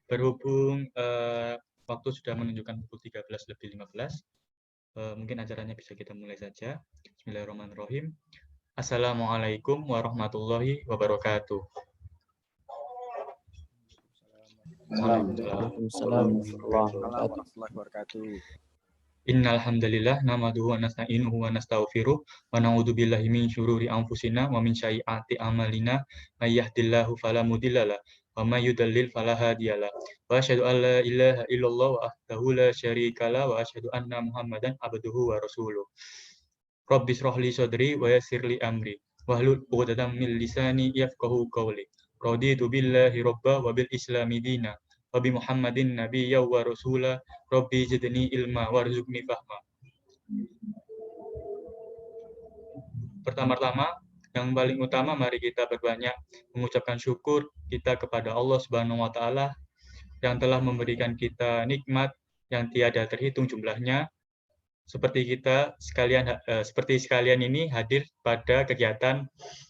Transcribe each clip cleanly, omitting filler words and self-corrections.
Berhubung waktu sudah menunjukkan pukul 13:15, mungkin acaranya bisa kita mulai saja. Bismillahirrahmanirrahim. Assalamualaikum warahmatullahi wabarakatuh. Waalaikumsalam. Waalaikumsalam warahmatullahi wabarakatuh. warahmatullahi wabarakatuh. Innal hamdalillah nahmaduhu wa nasta'inuhu wa nastaghfiruh wa na'udzu billahi min syururi anfusina wa min sayyiati a'malina may yahdihillahu fala mudhillalah wa may yudlil fala hadiyalah wa asyhadu an la ilaha illallah wahdahu la syarikalah wa asyhadu anna muhammadan abduhu wa rasuluh. Rabbi shrah li sadri wa yassir li amri wahlul 'uqdatam min lisani yafqahu qawli. Raditu billahi robba wa bil islami dina wa bi Muhammadin nabiyya wa rasula. Rabbi zidni ilma warzuqni fahma. Pertama-tama, yang paling utama mari kita berbanyak mengucapkan syukur kita kepada Allah Subhanahu wa taala yang telah memberikan kita nikmat yang tiada terhitung jumlahnya. Seperti sekalian ini hadir pada kegiatan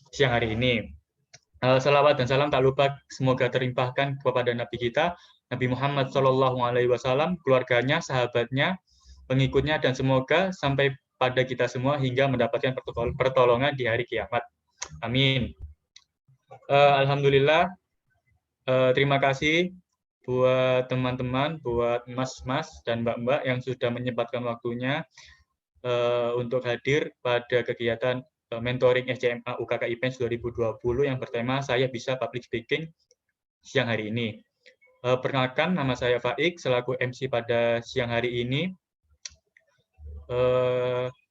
siang hari ini. Salawat dan salam tak lupa semoga terlimpahkan kepada Nabi kita, Nabi Muhammad SAW, keluarganya, sahabatnya, pengikutnya, dan semoga sampai pada kita semua hingga mendapatkan pertolongan di hari kiamat. Amin. Alhamdulillah, terima kasih buat teman-teman, buat mas-mas dan mbak-mbak yang sudah menyempatkan waktunya untuk hadir pada kegiatan mentoring SCMA UKK IPENS 2020 yang bertema Saya Bisa Public Speaking siang hari ini. Perkenalkan, nama saya Faik selaku MC pada siang hari ini.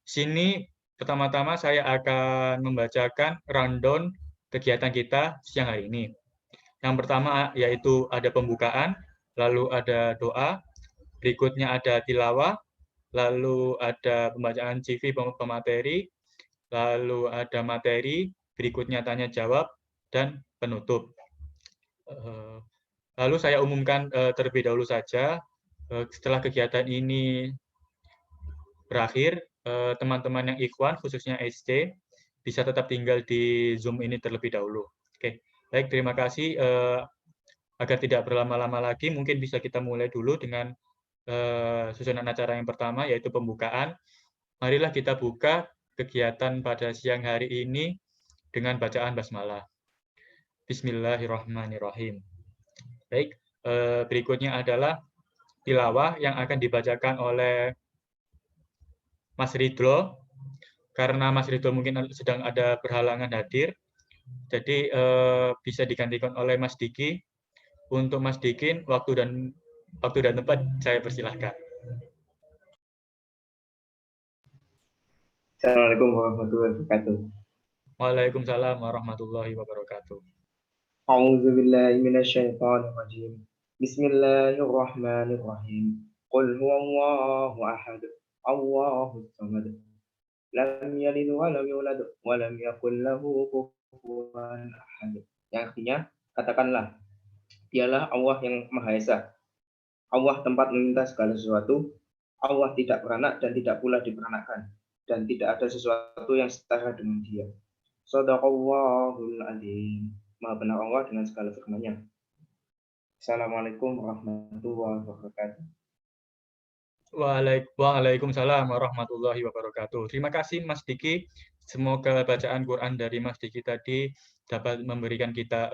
Sini pertama-tama saya akan membacakan rundown kegiatan kita siang hari ini. Yang pertama yaitu ada pembukaan, lalu ada doa, berikutnya ada tilawah, lalu ada pembacaan CV pemateri, lalu ada materi, berikutnya tanya jawab, dan penutup. Lalu saya umumkan terlebih dahulu saja, setelah kegiatan ini berakhir, teman-teman yang ikhwan, khususnya SC, bisa tetap tinggal di Zoom ini terlebih dahulu. Oke, baik, terima kasih. Agar tidak berlama-lama lagi, mungkin bisa kita mulai dulu dengan susunan acara yang pertama, yaitu pembukaan. Marilah kita buka kegiatan pada siang hari ini dengan bacaan basmalah. Bismillahirrahmanirrahim. Baik, berikutnya adalah tilawah yang akan dibacakan oleh Mas Ridho. Karena Mas Ridho mungkin sedang ada berhalangan hadir, jadi bisa digantikan oleh Mas Diki. Untuk Mas Dikin, waktu dan tempat saya persilahkan. Assalamualaikum warahmatullahi wabarakatuh. Waalaikumsalam warahmatullahi wabarakatuh. A'udzubillahi minasyaitonirrajim. Bismillahirrahmanirrahim. Qul huwallahu ahad. Allahus samad. Lam yalid wa lam yulad wa lam yakul lahu kufuwan ahad. Yang artinya, katakanlah, Dialah Allah yang Maha Esa. Allah tempat meminta segala sesuatu. Allah tidak beranak dan tidak pula diperanakkan. Dan tidak ada sesuatu yang setara dengan Dia. Shadaqallahul adzim. Maha benar Allah dengan segala firman-Nya. Assalamualaikum warahmatullahi wabarakatuh. Waalaikumsalam warahmatullahi wabarakatuh. Terima kasih Mas Diki. Semoga bacaan Quran dari Mas Diki tadi dapat memberikan kita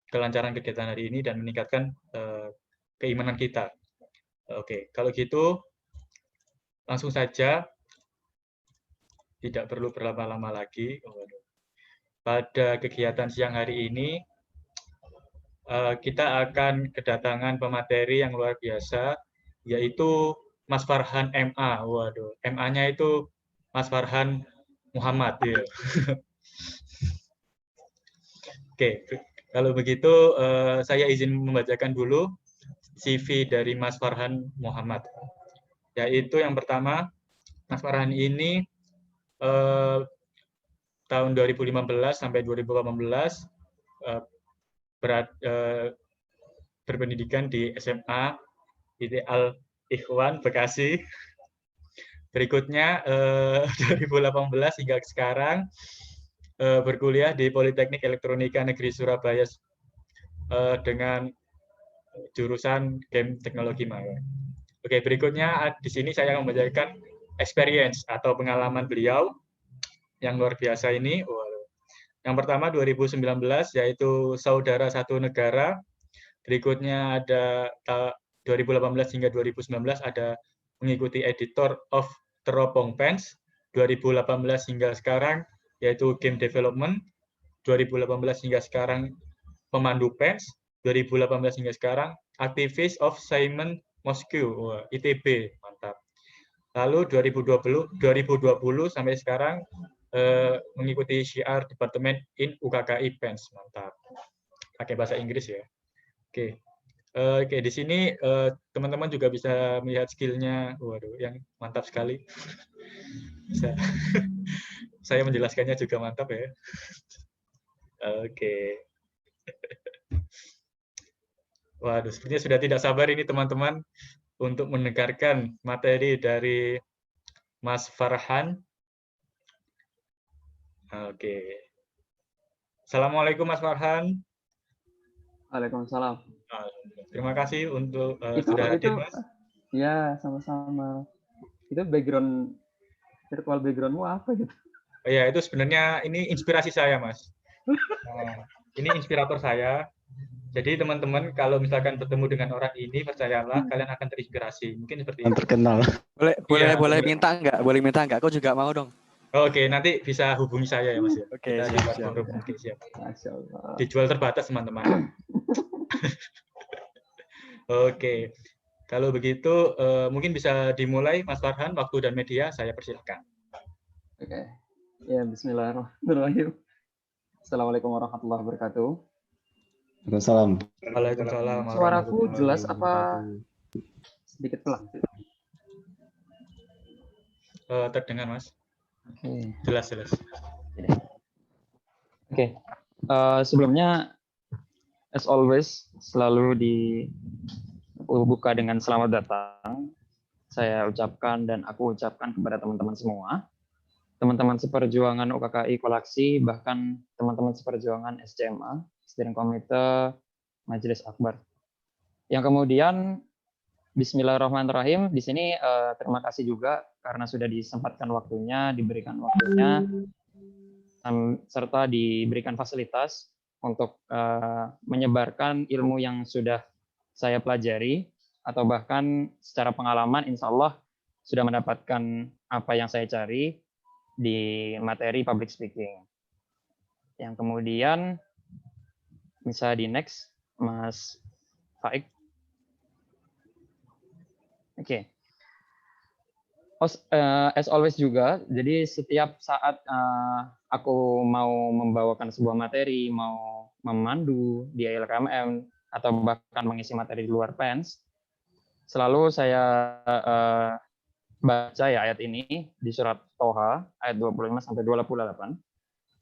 kelancaran kegiatan hari ini dan meningkatkan keimanan kita. Oke, kalau gitu langsung saja, tidak perlu berlama-lama lagi. Pada kegiatan siang hari ini, kita akan kedatangan pemateri yang luar biasa, yaitu Mas Farhan MA. Waduh, MA-nya itu Mas Farhan Muhammad. Ya. Oke, kalau begitu saya izin membacakan dulu CV dari Mas Farhan Muhammad. Yaitu yang pertama, Mas Farhan ini tahun 2015 sampai 2018 berpendidikan di SMA Ideal Ikhwan Bekasi. Berikutnya 2018 hingga sekarang berkuliah di Politeknik Elektronika Negeri Surabaya dengan jurusan game teknologi maya. Oke, berikutnya di sini saya akan membacakan experience atau pengalaman beliau yang luar biasa ini. Yang pertama 2019 yaitu Saudara Satu Negara. Berikutnya ada 2018 hingga 2019 ada mengikuti editor of Teropong Pens. 2018 hingga sekarang yaitu game development. 2018 hingga sekarang pemandu Pens. 2018 hingga sekarang aktivis of Simon Moscow, ITB, mantap. Lalu 2020 sampai sekarang mengikuti syiar departemen in UKKI Pens, mantap. Pakai bahasa Inggris ya. Oke. Oke, di sini teman-teman juga bisa melihat skillnya, waduh, yang mantap sekali. Bisa. Saya menjelaskannya juga mantap ya. Oke. Waduh, sepertinya sudah tidak sabar ini teman-teman untuk mendengarkan materi dari Mas Farhan. Oke. Assalamualaikum Mas Farhan. Waalaikumsalam. Terima kasih untuk sudah hadir, Mas. Ya, sama-sama. Itu virtual backgroundmu apa gitu? Oh ya, itu sebenarnya ini inspirasi saya, Mas. Ini inspirator saya. Jadi teman-teman kalau misalkan bertemu dengan orang ini, percayalah kalian akan terinspirasi. Mungkin seperti itu. Terkenal. Boleh minta enggak? Boleh minta enggak? Aku juga mau dong. Oke, nanti bisa hubungi saya ya, Mas ya. Oke, Kita siap. forum. Oke, siap. Masya Allah. Dijual terbatas, teman-teman. Oke. Kalau begitu mungkin bisa dimulai Mas Farhan, waktu dan media saya persilakan. Oke. Ya, bismillahirrahmanirrahim. Assalamualaikum warahmatullahi wabarakatuh. Waalaikumsalam. Waalaikumsalam. Suaraku jelas apa sedikit pelan? Terdengar, Mas. Oke. Jelas. Oke. Sebelumnya, as always, selalu dibuka dengan selamat datang. Saya ucapkan dan aku ucapkan kepada teman-teman semua. Teman-teman seperjuangan UKKI Kolaksi, bahkan teman-teman seperjuangan SCMA, Steering Komite Majelis Akbar. Yang kemudian, bismillahirrahmanirrahim, di sini terima kasih juga karena sudah disempatkan waktunya, diberikan waktunya, serta diberikan fasilitas untuk menyebarkan ilmu yang sudah saya pelajari, atau bahkan secara pengalaman, insya Allah sudah mendapatkan apa yang saya cari di materi public speaking. Yang kemudian, bisa di next, Mas Faik. Oke. As always juga, jadi setiap saat aku mau membawakan sebuah materi, mau memandu di LKMM, atau bahkan mengisi materi di luar PENS, selalu saya baca ya ayat ini di surat Toha ayat 25-28,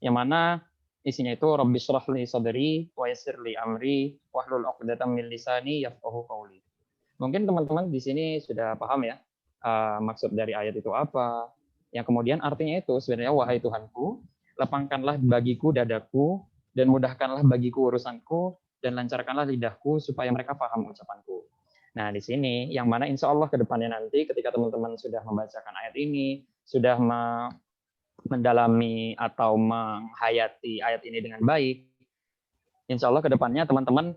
yang mana isinya itu Rabbi shrah li sadri wa yassir li amri wahlul 'uqdatam min lisani yafqahu qawli. Mungkin teman-teman di sini sudah paham ya maksud dari ayat itu apa. Yang kemudian artinya itu sebenarnya, wahai Tuhanku, lapangkanlah bagiku dadaku dan mudahkanlah bagiku urusanku dan lancarkanlah lidahku supaya mereka paham ucapanku. Nah, di sini yang mana insya Allah ke depannya nanti ketika teman-teman sudah membacakan ayat ini, sudah mendalami atau menghayati ayat ini dengan baik, insya Allah ke depannya teman-teman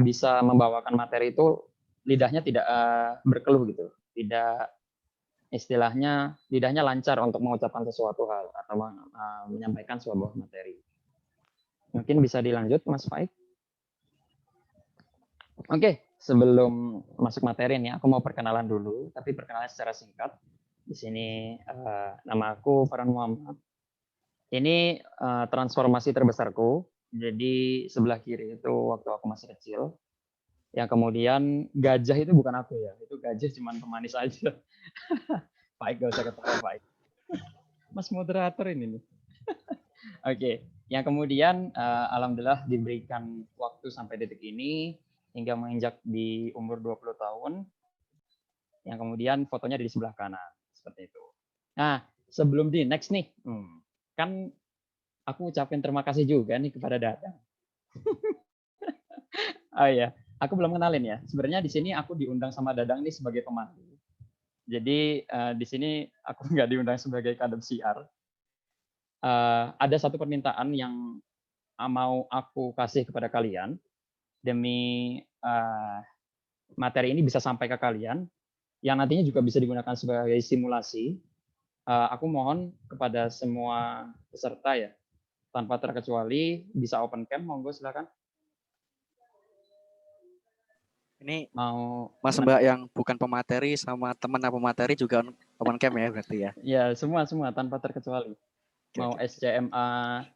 bisa membawakan materi itu lidahnya tidak berkeluh gitu, tidak istilahnya lidahnya lancar untuk mengucapkan sesuatu hal atau menyampaikan sebuah materi. Mungkin bisa dilanjut, Mas Faik. Oke. Sebelum masuk materi ini, aku mau perkenalan dulu, tapi perkenalan secara singkat. Di sini nama aku Farhan Muhammad. Ini transformasi terbesarku. Jadi sebelah kiri itu waktu aku masih kecil. Yang kemudian gajah itu bukan aku ya, itu gajah cuma pemanis aja. Baik, gak usah ketawa, baik. Mas moderator ini nih. Oke, yang kemudian alhamdulillah diberikan waktu sampai detik ini, hingga menginjak di umur 20 tahun, yang kemudian fotonya di sebelah kanan, seperti itu. Nah, sebelum di next nih, kan aku ucapin terima kasih juga nih kepada Dadang. Oh ya, aku belum kenalin ya. Sebenarnya di sini aku diundang sama Dadang ini sebagai pemandu. Jadi di sini aku nggak diundang sebagai kadep siar. Ada satu permintaan yang mau aku kasih kepada kalian demi materi ini bisa sampai ke kalian, yang nantinya juga bisa digunakan sebagai simulasi. Aku mohon kepada semua peserta ya, tanpa terkecuali bisa open cam, monggo silakan. Ini Mau Mas Mbak yang bukan pemateri sama teman pemateri juga open cam ya berarti ya. ya semua tanpa terkecuali. Mau Oke. SCMA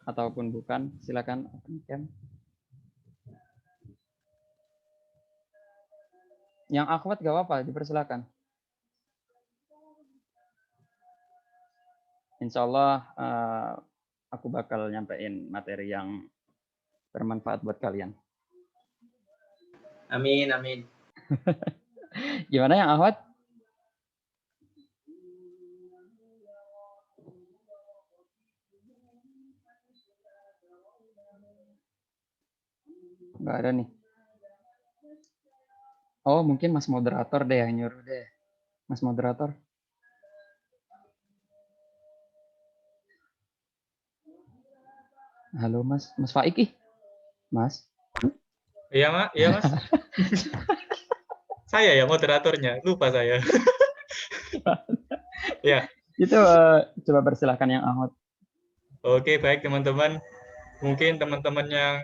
ataupun bukan, silakan open cam. Yang akhwat gak apa-apa, dipersilakan. Insya Allah aku bakal nyampein materi yang bermanfaat buat kalian. Amin, amin. Gimana yang akhwat? Nggak ada nih. Oh, mungkin Mas Moderator deh yang nyuruh deh. Mas Moderator. Halo Mas, Mas Faik ih. Mas. Iya, Mas. Saya ya moderatornya, lupa saya. Ya. Itu coba persilahkan yang Ahmad. Oke, baik teman-teman. Mungkin teman-teman yang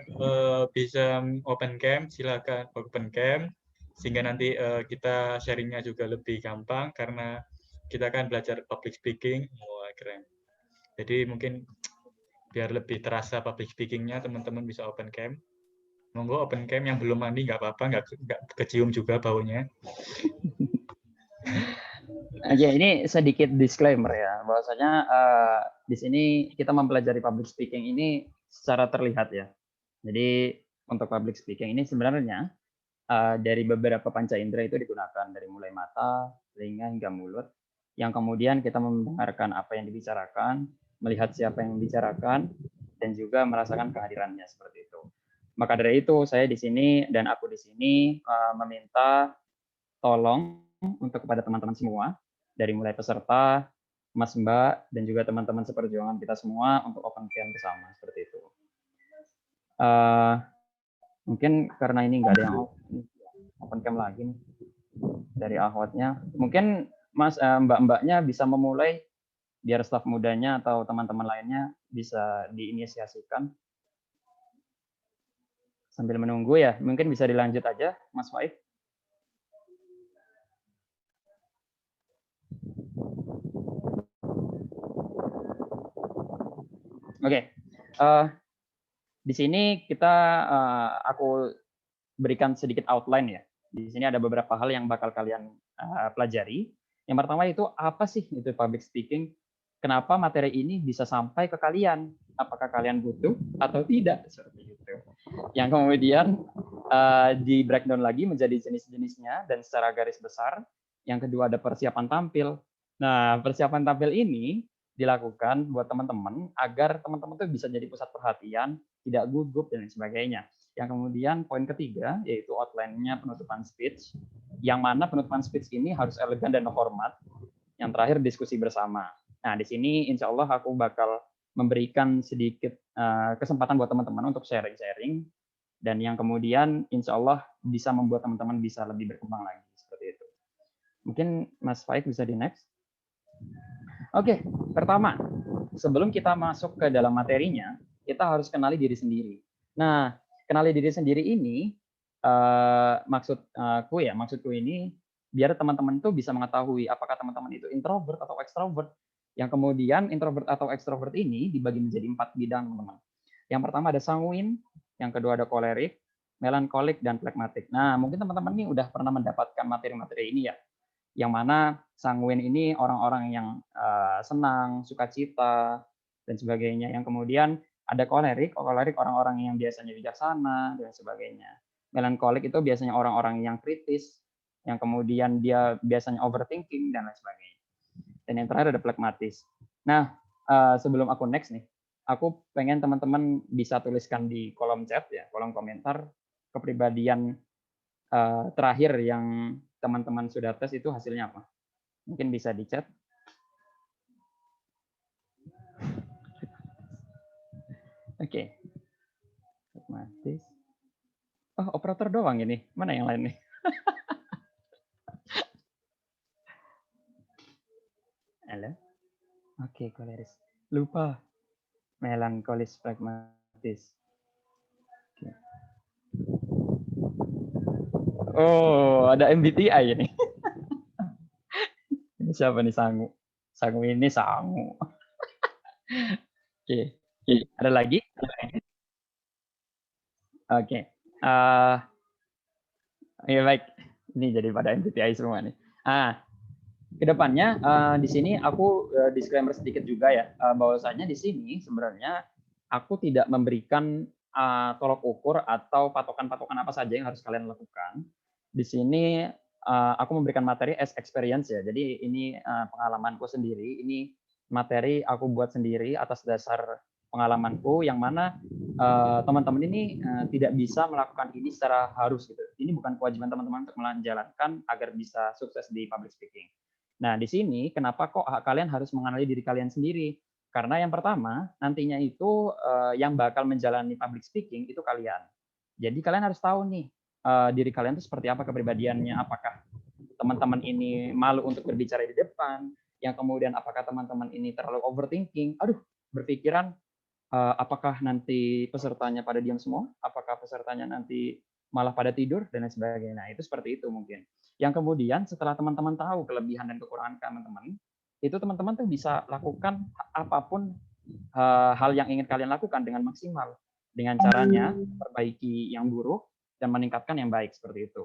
bisa open cam, silakan open cam. Sehingga nanti kita sharingnya juga lebih gampang, karena kita kan belajar public speaking. Wah, keren. Jadi mungkin biar lebih terasa public speaking-nya, teman-teman bisa open cam. Monggo open cam, yang belum mandi nggak apa-apa, nggak kecium juga baunya. Ya, ini sedikit disclaimer ya, bahwasanya di sini kita mempelajari public speaking ini secara terlihat ya. Jadi untuk public speaking ini sebenarnya dari beberapa panca indera itu digunakan, dari mulai mata, telinga hingga mulut, yang kemudian kita mendengarkan apa yang dibicarakan, melihat siapa yang membicarakan, dan juga merasakan kehadirannya seperti itu. Maka dari itu saya di sini dan aku di sini meminta tolong untuk kepada teman-teman semua, dari mulai peserta, Mas Mbak, dan juga teman-teman seperjuangan kita semua untuk open cam bersama seperti itu. Mungkin karena ini nggak ada yang open cam lagi nih dari akhwatnya. Mungkin Mas Mbak-mbaknya bisa memulai biar staf mudanya atau teman-teman lainnya bisa diinisiasikan. Sambil menunggu ya, mungkin bisa dilanjut aja Mas Faik. Oke. Di sini aku berikan sedikit outline ya. Di sini ada beberapa hal yang bakal kalian pelajari. Yang pertama itu apa sih itu public speaking? Kenapa materi ini bisa sampai ke kalian? Apakah kalian butuh atau tidak? Seperti itu. Yang kemudian di breakdown lagi menjadi jenis-jenisnya dan secara garis besar. Yang kedua ada persiapan tampil. Nah, persiapan tampil ini dilakukan buat teman-teman agar teman-teman tuh bisa jadi pusat perhatian, tidak gugup dan lain sebagainya. Yang kemudian poin ketiga yaitu outline-nya penutupan speech, yang mana penutupan speech ini harus elegan dan hormat. Yang terakhir diskusi bersama. Nah, di sini insya Allah aku bakal memberikan sedikit kesempatan buat teman-teman untuk sharing-sharing, dan yang kemudian insya Allah bisa membuat teman-teman bisa lebih berkembang lagi seperti itu. Mungkin Mas Faik bisa di next. Oke, pertama, sebelum kita masuk ke dalam materinya, kita harus kenali diri sendiri. Nah, kenali diri sendiri ini maksudku ini biar teman-teman itu bisa mengetahui apakah teman-teman itu introvert atau extrovert. Yang kemudian introvert atau extrovert ini dibagi menjadi 4 bidang, teman-teman. Yang pertama ada sanguin, yang kedua ada kolerik, melankolik, dan flekmatik. Nah, mungkin teman-teman ini udah pernah mendapatkan materi-materi ini ya, yang mana sanguin ini orang-orang yang senang, sukacita, dan sebagainya. Yang kemudian ada kolerik orang-orang yang biasanya bijaksana, dan sebagainya. Melankolik itu biasanya orang-orang yang kritis, yang kemudian dia biasanya overthinking, dan lain sebagainya. Dan yang terakhir ada flekmatis. Nah, sebelum aku next nih, aku pengen teman-teman bisa tuliskan di kolom chat, ya, kolom komentar, kepribadian terakhir yang teman-teman sudah tes itu hasilnya apa? Mungkin bisa di chat. Oke. Pragmatis. Oh, operator doang ini. Mana yang lain nih? Halo? Oke, koleris. Lupa. Melankolis pragmatis. Oke. Oh, ada MBTI ini. Ini siapa nih Sangu? Sangu ini Sangu. Oke. Ada lagi? Oke. Ya baik. Ini jadi pada MBTI semua nih. Kedepannya di sini aku disclaimer sedikit juga ya, bahwasanya di sini sebenarnya aku tidak memberikan tolok ukur atau patokan-patokan apa saja yang harus kalian lakukan. Di sini aku memberikan materi as experience ya. Jadi ini pengalamanku sendiri. Ini materi aku buat sendiri atas dasar pengalamanku yang mana teman-teman ini tidak bisa melakukan ini secara harus gitu. Ini bukan kewajiban teman-teman untuk menjalankan agar bisa sukses di public speaking. Nah, di sini kenapa kok kalian harus mengenali diri kalian sendiri? Karena yang pertama, nantinya itu yang bakal menjalani public speaking itu kalian. Jadi kalian harus tahu nih diri kalian itu seperti apa kepribadiannya, apakah teman-teman ini malu untuk berbicara di depan, yang kemudian apakah teman-teman ini terlalu overthinking, berpikiran apakah nanti pesertanya pada diam semua, apakah pesertanya nanti malah pada tidur, dan lain sebagainya. Nah, itu seperti itu mungkin. Yang kemudian setelah teman-teman tahu kelebihan dan kekurangan teman-teman, itu teman-teman tuh bisa lakukan apapun hal yang ingin kalian lakukan dengan maksimal. Dengan caranya perbaiki yang buruk dan meningkatkan yang baik seperti itu.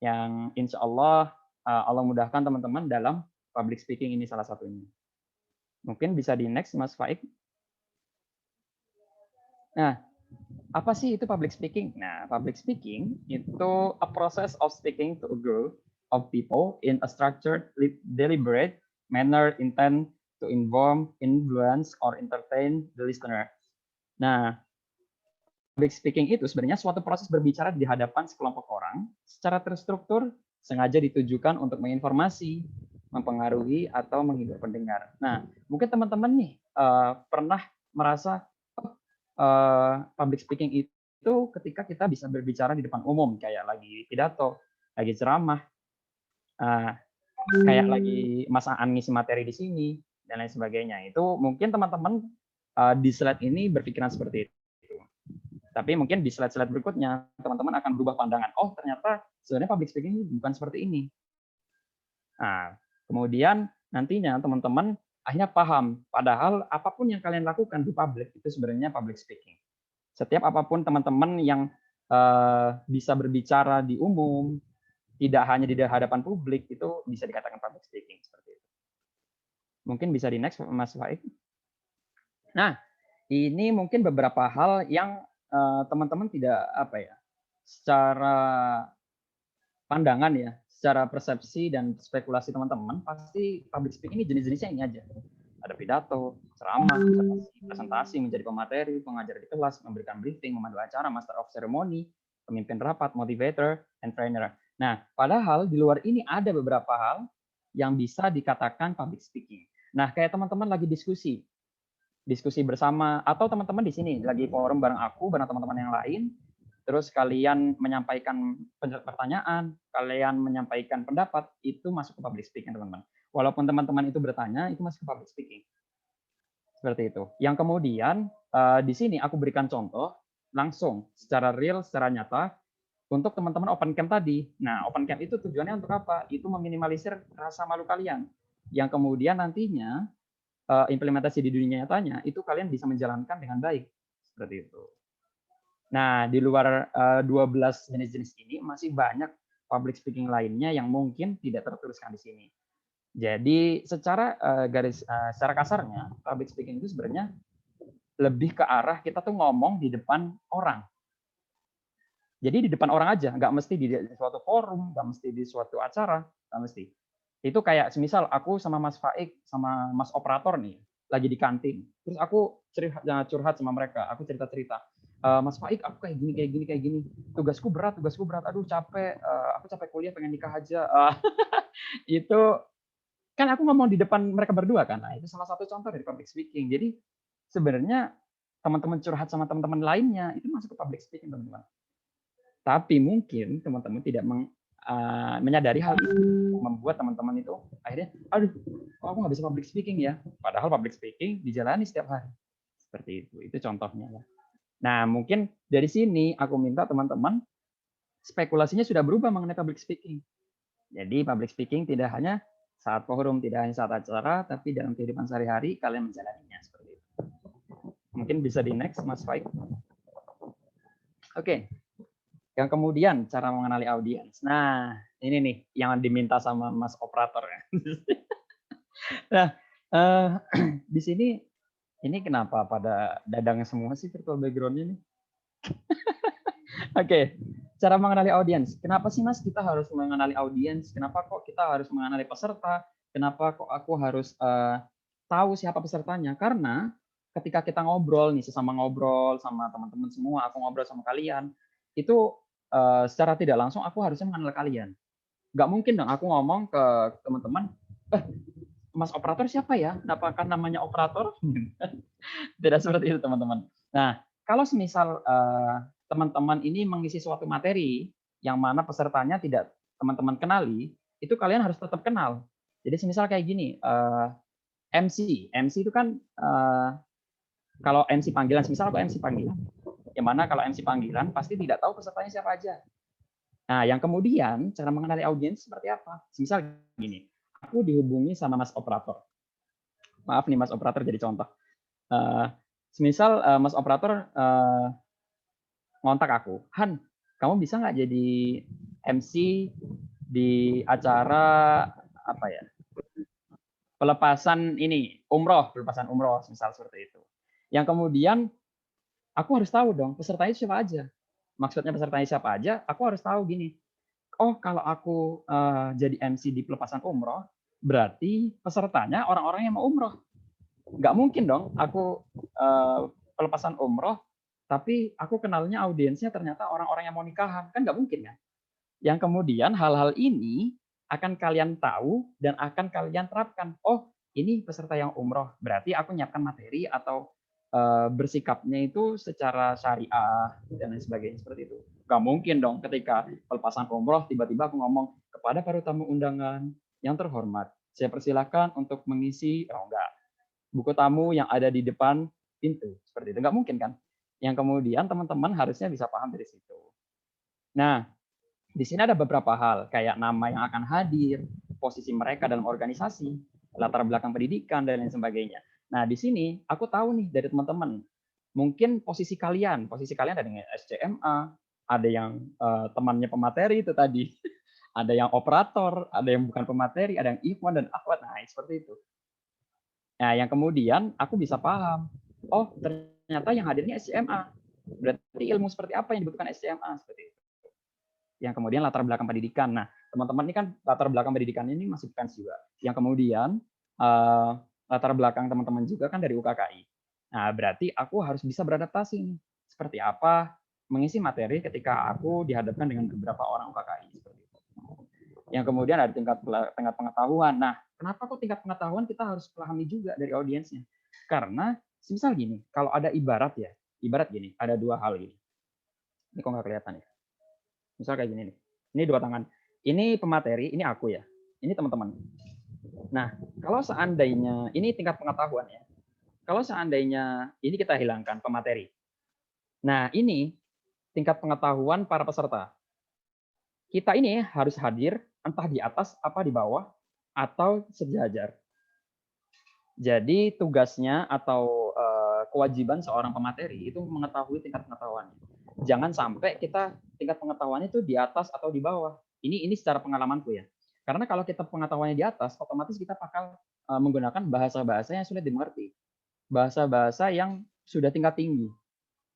Yang insya Allah Allah mudahkan teman-teman dalam public speaking ini salah satunya. Mungkin bisa di next Mas Faik. Nah, apa sih itu public speaking? Nah, public speaking itu a process of speaking to a group of people in a structured, deliberate manner intent to inform, influence, or entertain the listener. Nah, public speaking itu sebenarnya suatu proses berbicara di hadapan sekelompok orang secara terstruktur, sengaja ditujukan untuk menginformasi, mempengaruhi, atau menghibur pendengar. Nah, mungkin teman-teman nih pernah merasa public speaking itu ketika kita bisa berbicara di depan umum, kayak lagi pidato, lagi ceramah, kayak lagi Mas Aan ngisi materi di sini, dan lain sebagainya. Itu mungkin teman-teman di slide ini berpikiran seperti itu. Tapi mungkin di slide-slide berikutnya, teman-teman akan berubah pandangan. Oh, ternyata sebenarnya public speaking bukan seperti ini. Nah, kemudian nantinya teman-teman akhirnya paham, padahal apapun yang kalian lakukan di public itu sebenarnya public speaking. Setiap apapun teman-teman yang bisa berbicara di umum, tidak hanya di hadapan publik, itu bisa dikatakan public speaking seperti itu. Mungkin bisa di next, Mas Faik. Nah, ini mungkin beberapa hal yang teman-teman tidak secara pandangan ya, secara persepsi dan spekulasi teman-teman, pasti public speaking ini jenis-jenisnya ini aja. Ada pidato, ceramah, presentasi, menjadi pemateri, pengajar di kelas, memberikan briefing, memandu acara, master of ceremony, pemimpin rapat, motivator, and trainer. Nah, padahal di luar ini ada beberapa hal yang bisa dikatakan public speaking. Nah, kayak teman-teman lagi diskusi bersama, atau teman-teman di sini lagi forum bareng aku, bareng teman-teman yang lain, terus kalian menyampaikan pertanyaan, kalian menyampaikan pendapat, itu masuk ke public speaking, teman-teman. Walaupun teman-teman itu bertanya, itu masuk ke public speaking. Seperti itu. Yang kemudian, di sini aku berikan contoh, langsung, secara real, secara nyata, untuk teman-teman open camp tadi. Nah, open camp itu tujuannya untuk apa? Itu meminimalisir rasa malu kalian. Yang kemudian nantinya, implementasi di dunia nyatanya, itu kalian bisa menjalankan dengan baik. Seperti itu. Nah, di luar 12 jenis-jenis ini, masih banyak public speaking lainnya yang mungkin tidak tertuliskan di sini. Jadi, secara secara kasarnya, public speaking itu sebenarnya lebih ke arah kita tuh ngomong di depan orang. Jadi di depan orang aja, nggak mesti di suatu forum, nggak mesti di suatu acara, nggak mesti. Itu kayak semisal aku sama Mas Faik, sama Mas Operator nih, lagi di kantin. Terus aku curhat sama mereka, aku cerita-cerita. Mas Faik, aku kayak gini, kayak gini, kayak gini. Tugasku berat. Aduh capek. Aku capek kuliah, pengen nikah aja. Itu kan aku ngomong di depan mereka berdua kan. Nah, itu salah satu contoh dari public speaking. Jadi sebenarnya teman-teman curhat sama teman-teman lainnya itu masuk ke public speaking, teman-teman. Tapi mungkin teman-teman tidak menyadari hal itu, membuat teman-teman itu akhirnya, aduh, kok aku nggak bisa public speaking ya? Padahal public speaking dijalani setiap hari. Seperti itu. Itu contohnya ya. Nah, mungkin dari sini aku minta teman-teman spekulasinya sudah berubah mengenai public speaking. Jadi public speaking tidak hanya saat forum, tidak hanya saat acara, tapi dalam kehidupan sehari-hari kalian menjalaninya seperti itu. Mungkin bisa di next, Mas Faik. Oke. Yang kemudian cara mengenali audiens. Nah, ini nih yang diminta sama Mas operator ya. Nah, di sini ini kenapa pada dadang semua sih virtual background-nya nih? Oke, cara mengenali audiens. Kenapa sih Mas kita harus mengenali audiens? Kenapa kok kita harus mengenali peserta? Kenapa kok aku harus tahu siapa pesertanya? Karena ketika kita ngobrol nih, sesama ngobrol sama teman-teman semua, aku ngobrol sama kalian, itu secara tidak langsung aku harusnya mengenal kalian. Nggak mungkin dong aku ngomong ke teman-teman, Mas operator siapa ya? Apakah namanya operator? Tidak seperti itu teman-teman. Nah, kalau semisal teman-teman ini mengisi suatu materi yang mana pesertanya tidak teman-teman kenali, itu kalian harus tetap kenal. Jadi semisal kayak gini, MC itu kan kalau MC panggilan, semisal aku MC panggilan, yang mana kalau MC panggilan pasti tidak tahu pesertanya siapa aja. Nah, yang kemudian cara mengenali audiens seperti apa? Semisal gini, aku dihubungi sama Mas operator. Maaf nih Mas operator jadi contoh. Semisal Mas operator ngontak aku, Han, kamu bisa nggak jadi MC di acara apa ya? Pelepasan umroh, misal seperti itu. Yang kemudian aku harus tahu dong pesertanya siapa aja. Maksudnya pesertanya siapa aja, aku harus tahu gini. Oh, kalau aku jadi MC di pelepasan umroh, berarti pesertanya orang-orang yang mau umroh. Nggak mungkin dong aku pelepasan umroh, tapi aku kenalnya audiensnya ternyata orang-orang yang mau nikahan. Kan nggak mungkin kan? Yang kemudian hal-hal ini akan kalian tahu dan akan kalian terapkan. Oh, ini peserta yang umroh, berarti aku nyiapkan materi atau bersikapnya itu secara syariah dan lain sebagainya seperti itu. Gak mungkin dong ketika pelepasan umroh tiba-tiba aku ngomong kepada para tamu undangan yang terhormat, saya persilahkan untuk mengisi, enggak, buku tamu yang ada di depan pintu seperti itu. Nggak mungkin kan? Yang kemudian teman-teman harusnya bisa paham dari situ. Nah, di sini ada beberapa hal kayak nama yang akan hadir, posisi mereka dalam organisasi, latar belakang pendidikan dan lain sebagainya. Nah, di sini aku tahu nih dari teman-teman, mungkin posisi kalian ada yang SCMA, ada yang temannya pemateri itu tadi, ada yang operator, ada yang bukan pemateri, ada yang ikhwan dan akhwat. Nah, seperti itu. Nah, yang kemudian aku bisa paham, oh ternyata yang hadirnya SCMA, berarti ilmu seperti apa yang dibutuhkan SCMA seperti itu. Yang kemudian latar belakang pendidikan. Nah, teman-teman ini kan latar belakang pendidikan ini masih fans juga. Yang kemudian latar belakang teman-teman juga kan dari UKKI. Nah, berarti aku harus bisa beradaptasi nih. Seperti apa mengisi materi ketika aku dihadapkan dengan beberapa orang UKKI seperti itu. Yang kemudian ada tingkat pengetahuan. Nah, kenapa kok tingkat pengetahuan kita harus pahami juga dari audiensnya? Karena misal gini, kalau ada ibarat gini, ada dua hal ini. Ini kok nggak kelihatan ya? Misal kayak gini nih. Ini dua tangan. Ini pemateri, ini aku ya. Ini teman-teman. Nah, kalau seandainya ini tingkat pengetahuan ya. Kalau seandainya ini kita hilangkan pemateri. Nah, ini tingkat pengetahuan para peserta. Kita ini harus hadir entah di atas apa di bawah atau sejajar. Jadi tugasnya atau kewajiban seorang pemateri itu mengetahui tingkat pengetahuannya. Jangan sampai kita tingkat pengetahuannya itu di atas atau di bawah. Ini secara pengalamanku ya. Karena kalau kita pengetahuannya di atas, otomatis kita bakal menggunakan bahasa-bahasa yang sulit dimengerti. Bahasa-bahasa yang sudah tingkat tinggi.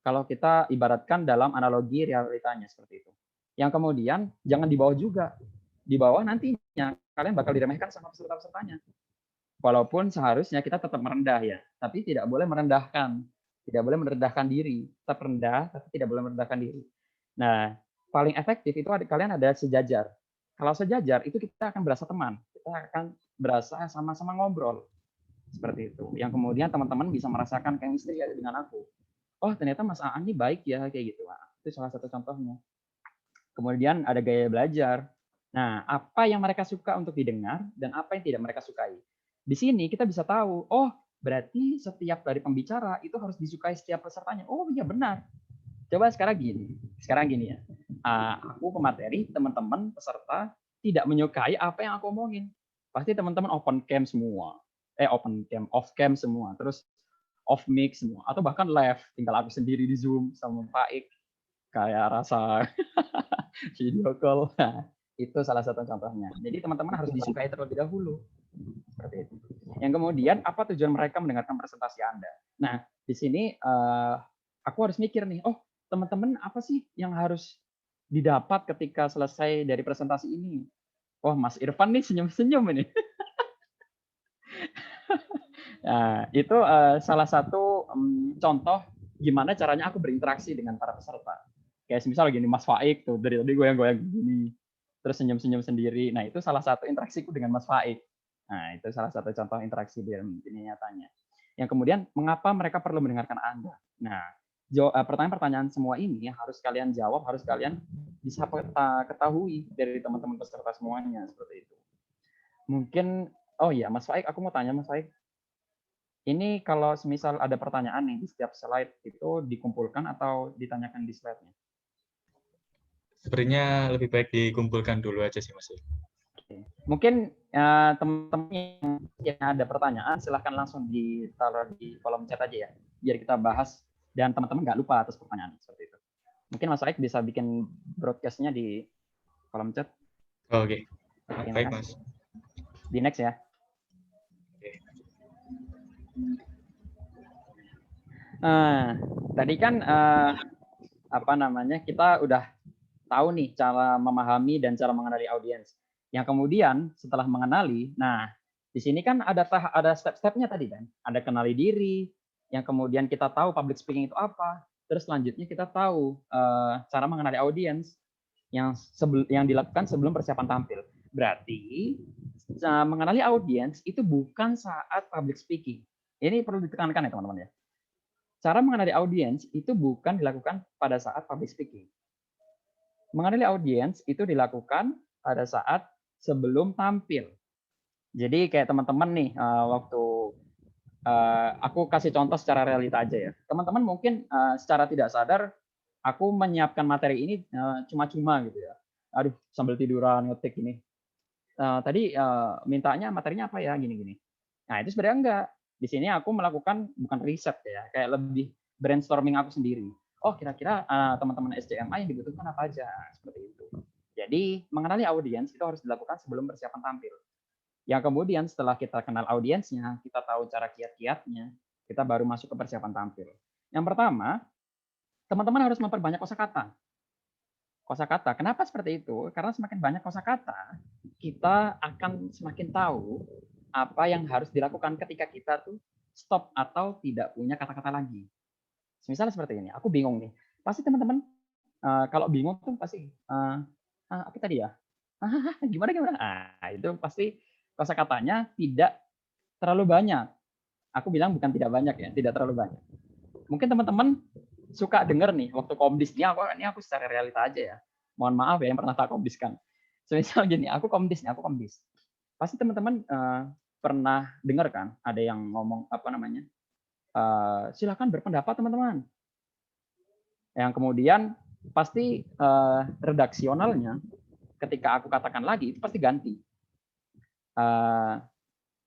Kalau kita ibaratkan dalam analogi realitanya seperti itu. Yang kemudian jangan di bawah juga. Di bawah nantinya kalian bakal diremehkan sama peserta-pesertanya. Walaupun seharusnya kita tetap merendah ya, tapi tidak boleh merendahkan. Tidak boleh merendahkan diri. Tetap rendah, tapi tidak boleh merendahkan diri. Nah, paling efektif itu kalian ada sejajar. Kalau sejajar, itu kita akan berasa teman. Kita akan berasa sama-sama ngobrol. Seperti itu. Yang kemudian teman-teman bisa merasakan chemistry dengan aku. Oh, ternyata Mas Aan ini baik ya, kayak gitu. Nah, itu salah satu contohnya. Kemudian ada gaya belajar. Nah, apa yang mereka suka untuk didengar dan apa yang tidak mereka sukai. Di sini kita bisa tahu, oh berarti setiap dari pembicara itu harus disukai setiap pesertanya. Oh iya benar. Coba sekarang gini ya. Aku pemateri, teman-teman peserta tidak menyukai apa yang aku omongin. Pasti teman-teman open cam semua. Open cam, off cam semua. Terus off mic semua. Atau bahkan live, tinggal aku sendiri di Zoom sama Pak Ik. Kayak rasa video call. Nah, itu salah satu contohnya. Jadi teman-teman harus disukai terlebih dahulu. Seperti itu. Yang kemudian, apa tujuan mereka mendengarkan presentasi Anda? Nah, di sini aku harus mikir nih, oh teman-teman apa sih yang harus didapat ketika selesai dari presentasi ini? Oh, Mas Irfan nih senyum-senyum ini. Nah, itu salah satu contoh gimana caranya aku berinteraksi dengan para peserta. Kayak misal gini, Mas Faik tuh dari tadi goyang-goyang gini, terus senyum-senyum sendiri. Nah, itu salah satu interaksiku dengan Mas Faik. Nah, itu salah satu contoh interaksi di dunia nyatanya. Yang kemudian, mengapa mereka perlu mendengarkan Anda? Nah, pertanyaan-pertanyaan semua ini harus kalian jawab, harus kalian bisa ketahui dari teman-teman peserta semuanya, seperti itu. Mungkin, oh iya, Mas Faik, aku mau tanya Mas Faik, ini kalau semisal ada pertanyaan nih di setiap slide itu dikumpulkan atau ditanyakan di slide-nya? Sebenarnya lebih baik dikumpulkan dulu aja sih Mas. Mungkin teman-teman yang ada pertanyaan silahkan langsung ditaruh di kolom chat aja ya, biar kita bahas dan teman-teman nggak lupa atas pertanyaan seperti itu. Mungkin Mas Aik bisa bikin broadcast-nya di kolom chat. Oke. Terima Baik kasih. Mas. Di next ya. Tadi kan kita udah tahu nih cara memahami dan cara mengenali audiens. Yang kemudian setelah mengenali, nah di sini kan ada step-stepnya tadi kan. Ada kenali diri, yang kemudian kita tahu public speaking itu apa, terus selanjutnya kita tahu cara mengenali audiens yang dilakukan sebelum persiapan tampil. Berarti mengenali audiens itu bukan saat public speaking. Ini perlu ditekankan ya teman-teman ya. Cara mengenali audiens itu bukan dilakukan pada saat public speaking. Mengenali audiens itu dilakukan pada saat sebelum tampil. Jadi kayak teman-teman nih, waktu aku kasih contoh secara realita aja ya. Teman-teman mungkin secara tidak sadar, aku menyiapkan materi ini cuma-cuma gitu ya. Aduh, sambil tiduran ngetik ini. Tadi mintanya materinya apa ya, gini-gini. Nah, itu sebenarnya enggak. Di sini aku melakukan bukan riset ya, kayak lebih brainstorming aku sendiri. Oh, kira-kira teman-teman SCMA yang dibutuhkan apa aja, seperti itu. Jadi, mengenali audiens itu harus dilakukan sebelum persiapan tampil. Yang kemudian setelah kita kenal audiensnya, kita tahu cara kiat-kiatnya, kita baru masuk ke persiapan tampil. Yang pertama, teman-teman harus memperbanyak kosakata. Kosakata, kenapa seperti itu? Karena semakin banyak kosakata, kita akan semakin tahu apa yang harus dilakukan ketika kita tuh stop atau tidak punya kata-kata lagi. Misalnya seperti ini, aku bingung nih. Pasti teman-teman kalau bingung tuh pasti apa tadi ya? Gimana? Nah, itu pasti kosakatanya tidak terlalu banyak. Aku bilang bukan tidak banyak ya, tidak terlalu banyak. Mungkin teman-teman suka denger nih waktu komdis ini aku secara realita aja ya. Mohon maaf ya yang pernah tak komdiskan. Semisal gini, aku komdis. Pasti teman-teman pernah dengar kan ada yang ngomong silakan berpendapat teman-teman. Yang kemudian pasti redaksionalnya ketika aku katakan lagi itu pasti ganti.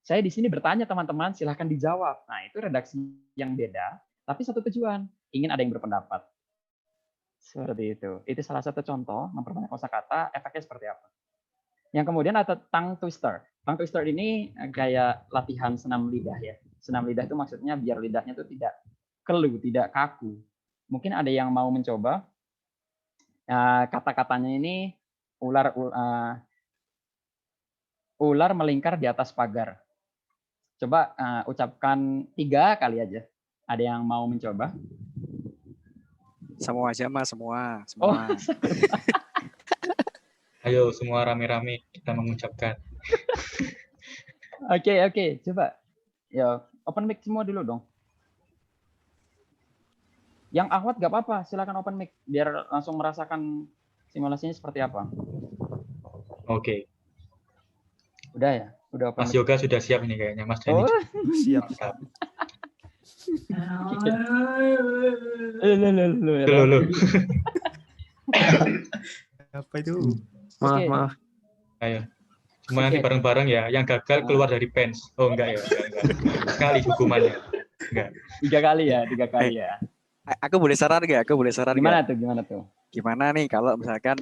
Saya di sini bertanya teman-teman, silahkan dijawab. Nah, itu redaksi yang beda, tapi satu tujuan, ingin ada yang berpendapat. Seperti itu. Itu salah satu contoh memperbanyak kosakata, efeknya seperti apa. Yang kemudian ada tongue twister. Tongue twister ini kayak latihan senam lidah ya. Senam lidah itu maksudnya biar lidahnya itu tidak kelu, tidak kaku. Mungkin ada yang mau mencoba. Kata-katanya ini ular melingkar di atas pagar. Coba ucapkan 3 kali aja. Ada yang mau mencoba? Semua aja Mas, semua. Oh, Ayo semua rame-rame kita mengucapkan. oke, coba. Ya, open mic semua dulu dong. Yang Ahwat gak apa-apa, silakan open mic biar langsung merasakan simulasinya seperti apa. Oke. Udah ya? Udah open Mas mic. Yoga sudah siap ini kayaknya. Mas Dani Oh, Siap. mantap. Lu. Apa itu? Oke. Maaf. Ayo. Cuma nanti Oke. bareng-bareng ya. Yang gagal keluar dari pens. Oh enggak ya. Enggak. Sekali hukumannya. Enggak. 3 kali ya. Aku boleh saran nggak? Gimana tuh? Gimana nih kalau misalkan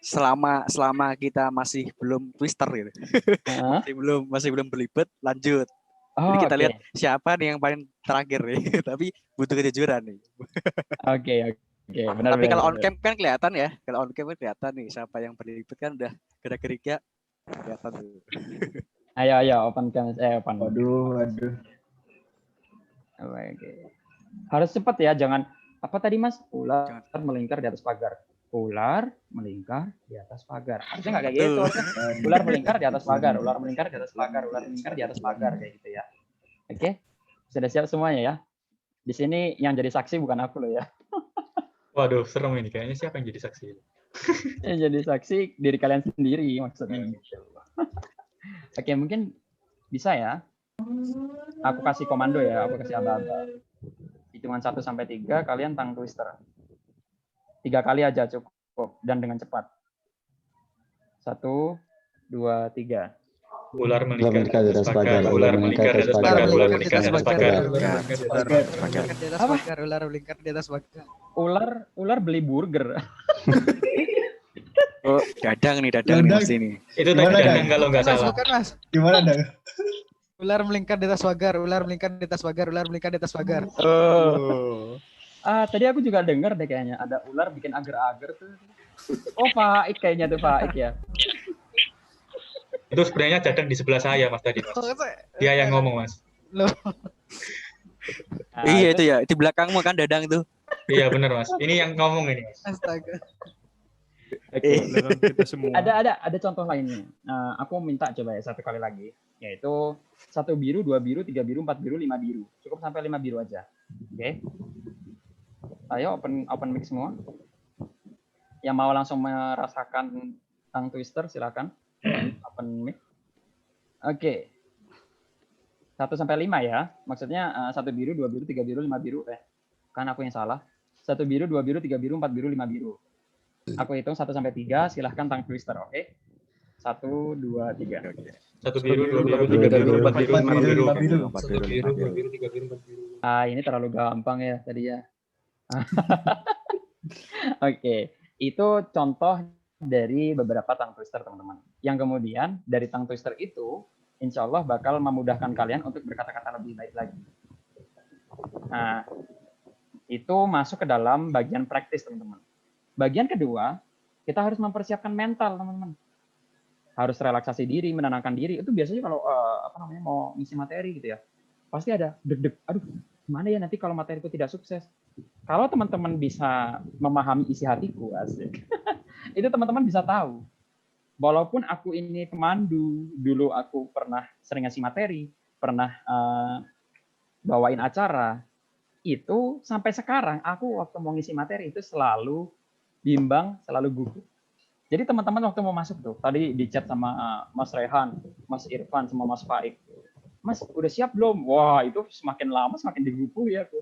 selama kita masih belum twister gitu. Hah? masih belum berlibat, lanjut. Oh, Jadi kita oke. lihat siapa nih yang paling terakhir nih. Tapi butuh kejujuran nih. Oke, benar. Tapi kalau on cam kan kelihatan ya. Kalau on cam kan kelihatan nih siapa yang berlibat kan udah gerak-geriknya kelihatan tuh. Ayo open cam, open. Waduh. Oke. Harus cepat ya, jangan apa tadi Mas? Ular melingkar di atas pagar. Ular melingkar di atas pagar. Harusnya nggak kayak gitu. Ular melingkar di atas pagar, ular melingkar di atas pagar, ular melingkar di atas pagar kayak gitu ya. Oke. Sudah siap semuanya ya? Di sini yang jadi saksi bukan aku loh ya. Waduh, serem ini. Kayaknya siapa yang jadi saksi? Yang jadi saksi diri kalian sendiri maksudnya. Oke, mungkin bisa ya. Aku kasih komando ya, aku kasih aba-aba. Hitungan 1 sampai 3, kalian tongue twister. 3 kali aja cukup dan dengan cepat. 1, 2, 3. Ular melingkar di atas pagar. Ular melingkar di atas pagar. Ular melingkar di atas pagar. Ular melingkar di atas pagar. Ular beli burger. Oh, dadang nih Mas ini. Itu tadi dadang kalau nggak salah. Bukan Mas. Gimana dong? Ular melingkar di atas pagar, ular melingkar di atas pagar, ular melingkar di atas pagar. Tadi aku juga dengar deh kayaknya ada ular bikin agar-agar tuh. Oh, Faik kayaknya tuh Faik ya. Itu sebenarnya dadang di sebelah saya Mas tadi Mas. Dia yang ngomong Mas. Loh. Iya itu ya, di belakangmu kan dadang tuh. Iya benar Mas. Ini yang ngomong ini Mas. Astaga. Oke. Kita semua. Ada contoh lainnya. Aku minta coba ya 1 kali lagi, yaitu 1 biru, 2 biru, 3 biru, 4 biru, 5 biru. Cukup sampai 5 biru aja. Oke. Ayo open mic semua. Yang mau langsung merasakan tongue twister silakan. Open mic. Oke. 1 sampai 5 ya. Maksudnya 1 biru, 2 biru, 3 biru, 5 biru. Kan aku yang salah. 1 biru, 2 biru, 3 biru, 4 biru, 5 biru. Aku hitung 1 sampai 3, silahkan tongue twister, oke? 1, 2, 3. 1 biru, 2 biru, 3 biru, 4 biru, 5 biru. 1 biru, 2 biru, 3 biru, 4 biru. Ini terlalu gampang ya tadi ya. Oke, itu contoh dari beberapa tongue twister teman-teman. Yang kemudian dari tongue twister itu, insya Allah bakal memudahkan kalian untuk berkata-kata lebih baik lagi. Nah, itu masuk ke dalam bagian praktis teman-teman. Bagian kedua, kita harus mempersiapkan mental, teman-teman. Harus relaksasi diri, menenangkan diri. Itu biasanya kalau mau ngisi materi gitu ya. Pasti ada deg-deg. Aduh, gimana ya nanti kalau materi itu tidak sukses? Kalau teman-teman bisa memahami isi hatiku, asik. Itu teman-teman bisa tahu. Walaupun aku ini pemandu, dulu aku pernah sering ngasih materi, pernah bawain acara, itu sampai sekarang aku waktu mau ngisi materi itu selalu bimbang, selalu gugup. Jadi teman-teman waktu mau masuk tuh, tadi di chat sama Mas Rehan, Mas Irfan, sama Mas Faik. Mas, udah siap belum? Wah, itu semakin lama semakin digugup ya aku.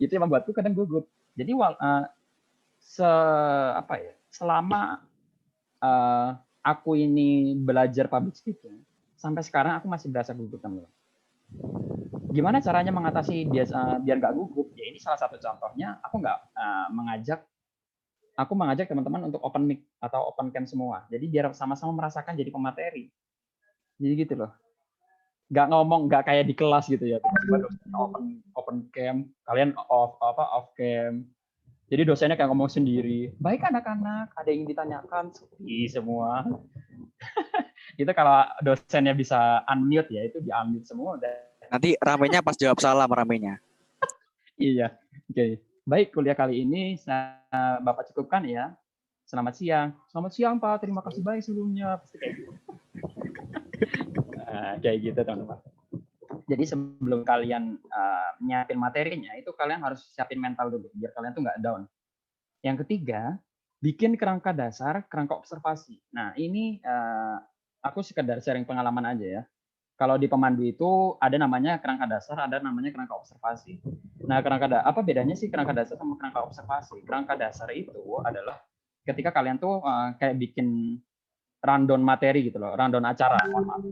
Itu yang membuatku kadang gugup. Jadi selama aku ini belajar public speaking, sampai sekarang aku masih berasa gugup, teman-teman. Gimana caranya mengatasi biar nggak gugup? Ya ini salah satu contohnya. Aku mengajak teman-teman untuk open mic atau open cam semua. Jadi biar sama-sama merasakan jadi pemateri. Jadi gitu loh. Nggak kayak di kelas gitu ya. Tiba-tiba dosen open cam, kalian off cam. Jadi dosennya kayak ngomong sendiri. Baik anak-anak, ada yang ditanyakan, sepi semua. Itu kalau dosennya bisa unmute ya, itu di unmute semua udah Nanti ramenya pas jawab salam ramenya. Iya. Oke. Baik, kuliah kali ini Bapak cukupkan ya. Selamat siang. Selamat siang, Pak. Terima kasih banyak sebelumnya. Pasti kayak gitu. Kayak gitu, teman-teman. Jadi sebelum kalian nyiapin materinya, itu kalian harus siapin mental dulu, biar kalian tuh nggak down. Yang ketiga, bikin kerangka dasar, kerangka observasi. Nah, ini aku sekedar sharing pengalaman aja ya. Kalau di pemandu itu ada namanya kerangka dasar, ada namanya kerangka observasi. Nah, apa bedanya sih kerangka dasar sama kerangka observasi? Kerangka dasar itu adalah ketika kalian tuh kayak bikin rundown materi gitu loh, rundown acara, mohon maaf.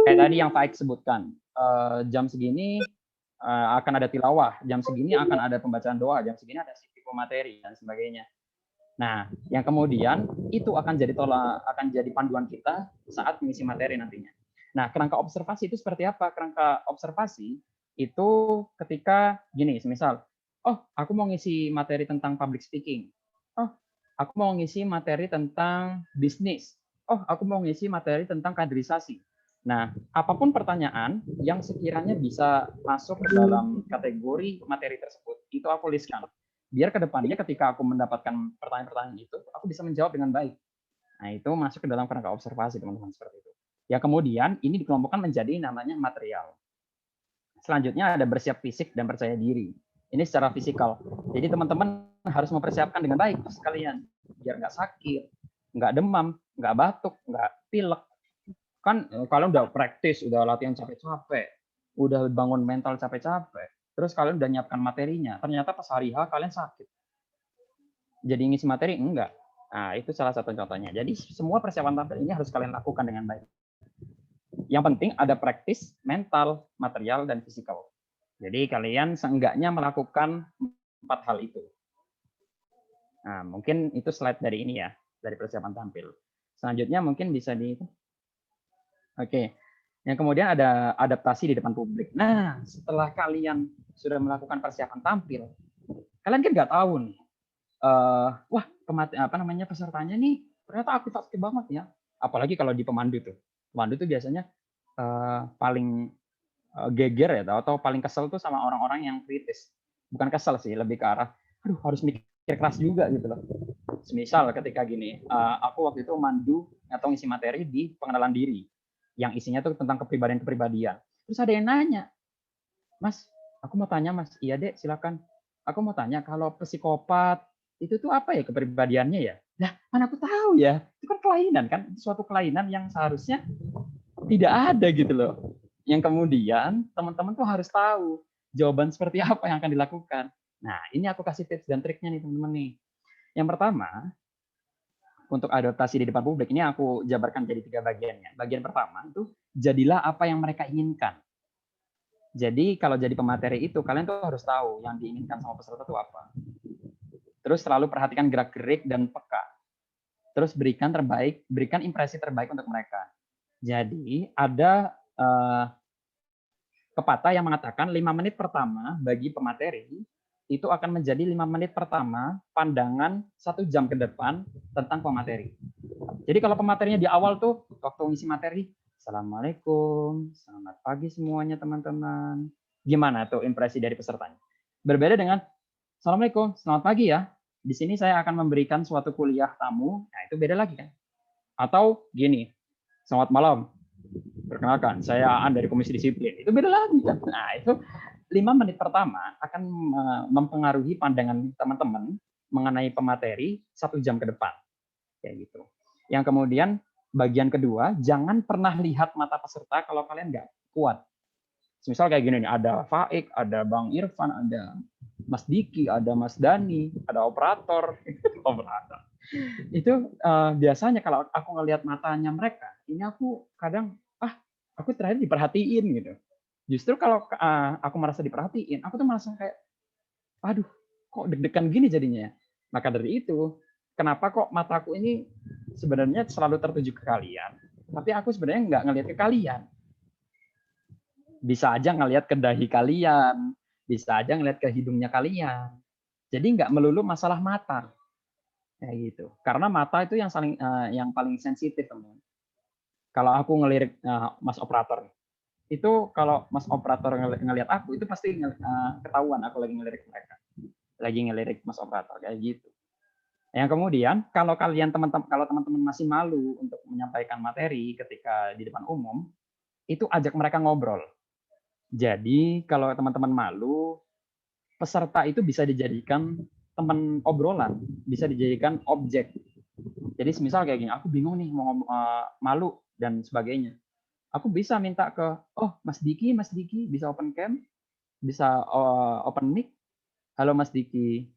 Kayak tadi yang Faik sebutkan, jam segini akan ada tilawah, jam segini akan ada pembacaan doa, jam segini ada siklus materi dan sebagainya. Nah, yang kemudian itu akan jadi panduan kita saat mengisi materi nantinya. Nah, kerangka observasi itu seperti apa? Kerangka observasi itu ketika gini, misal, oh, aku mau ngisi materi tentang public speaking. Oh, aku mau ngisi materi tentang bisnis. Oh, aku mau ngisi materi tentang kaderisasi. Nah, apapun pertanyaan yang sekiranya bisa masuk ke dalam kategori materi tersebut, itu aku listkan. Biar ke depannya ketika aku mendapatkan pertanyaan-pertanyaan itu, aku bisa menjawab dengan baik. Nah, itu masuk ke dalam kerangka observasi, teman-teman, seperti itu. Ya, kemudian ini dikelompokkan menjadi namanya material. Selanjutnya ada bersiap fisik dan percaya diri. Ini secara fisikal. Jadi teman-teman harus mempersiapkan dengan baik sekalian. Biar nggak sakit, nggak demam, nggak batuk, nggak pilek. Kan kalian udah praktis, udah latihan capek-capek, udah bangun mental capek-capek. Terus kalian udah nyiapkan materinya. Ternyata pas hari H kalian sakit. Jadi ngisi materi? Enggak. Nah, itu salah satu contohnya. Jadi semua persiapan tampil ini harus kalian lakukan dengan baik. Yang penting ada praktis, mental, material, dan fisikal. Jadi kalian seenggaknya melakukan 4 hal itu. Nah, mungkin itu slide dari ini ya, dari persiapan tampil. Selanjutnya mungkin bisa di... Oke. Yang kemudian ada adaptasi di depan publik. Nah, setelah kalian sudah melakukan persiapan tampil, kalian kan nggak tahu nih, wah, pesertanya nih ternyata aktif-aktif banget ya. Apalagi kalau di pemandu tuh. Pemandu tuh biasanya paling geger ya, atau paling kesel tuh sama orang-orang yang kritis. Bukan kesel sih, lebih ke arah, aduh harus mikir keras juga gitu loh. Misal ketika gini, aku waktu itu mandu atau ngisi materi di pengenalan diri, yang isinya tuh tentang kepribadian. Terus ada yang nanya, Mas, aku mau tanya Mas, iya Dek, silakan. Aku mau tanya, kalau psikopat, itu tuh apa ya kepribadiannya ya? Nah, mana aku tahu ya, itu kan kelainan kan, suatu kelainan yang seharusnya tidak ada gitu loh. Yang kemudian teman-teman tuh harus tahu jawaban seperti apa yang akan dilakukan. Nah, ini aku kasih tips dan triknya nih teman-teman nih. Yang pertama, untuk adaptasi di depan publik, ini aku jabarkan jadi 3 bagiannya. Bagian pertama itu, jadilah apa yang mereka inginkan. Jadi kalau jadi pemateri itu, kalian tuh harus tahu yang diinginkan sama peserta itu apa. Terus selalu perhatikan gerak-gerik dan peka. Terus berikan impresi terbaik untuk mereka. Jadi ada pepatah yang mengatakan 5 menit pertama bagi pemateri itu akan menjadi 5 menit pertama pandangan 1 jam ke depan tentang pemateri. Jadi kalau pematerinya di awal tuh waktu ngisi materi, Assalamualaikum, selamat pagi semuanya teman-teman. Gimana tuh impresi dari pesertanya? Berbeda dengan Assalamualaikum, selamat pagi ya. Di sini saya akan memberikan suatu kuliah tamu. Nah, itu beda lagi kan. Atau gini, selamat malam. Perkenalkan, saya Aan dari Komisi Disiplin. Itu beda lagi kan. Nah, itu 5 menit pertama akan mempengaruhi pandangan teman-teman mengenai pemateri 1 jam ke depan. Kayak gitu. Yang kemudian bagian kedua, jangan pernah lihat mata peserta kalau kalian nggak kuat. Misal kayak gini nih, ada Faik, ada Bang Irfan, ada Mas Diki, ada Mas Dani, ada operator. Itu biasanya kalau aku ngelihat matanya mereka, ini aku kadang, aku terakhir diperhatiin gitu. Justru kalau aku merasa diperhatiin, aku tuh merasa kayak, aduh, kok deg-degan gini jadinya. Maka dari itu, kenapa kok mataku ini sebenarnya selalu tertuju ke kalian, tapi aku sebenarnya nggak ngelihat ke kalian. Bisa aja ngelihat ke dahi kalian, bisa aja ngelihat ke hidungnya kalian. Jadi nggak melulu masalah mata, kayak gitu. Karena mata itu yang paling sensitif, teman. Kalau aku ngelirik Mas operator, itu kalau Mas operator ngelihat aku itu pasti ketahuan aku lagi ngelirik mereka, lagi ngelirik Mas operator kayak gitu. Yang kemudian kalau teman-teman masih malu untuk menyampaikan materi ketika di depan umum, itu ajak mereka ngobrol. Jadi kalau teman-teman malu, peserta itu bisa dijadikan teman obrolan, bisa dijadikan objek. Jadi misal kayak gini, aku bingung nih mau malu dan sebagainya. Aku bisa minta ke, oh Mas Diki bisa open cam, bisa open mic. Halo Mas Diki.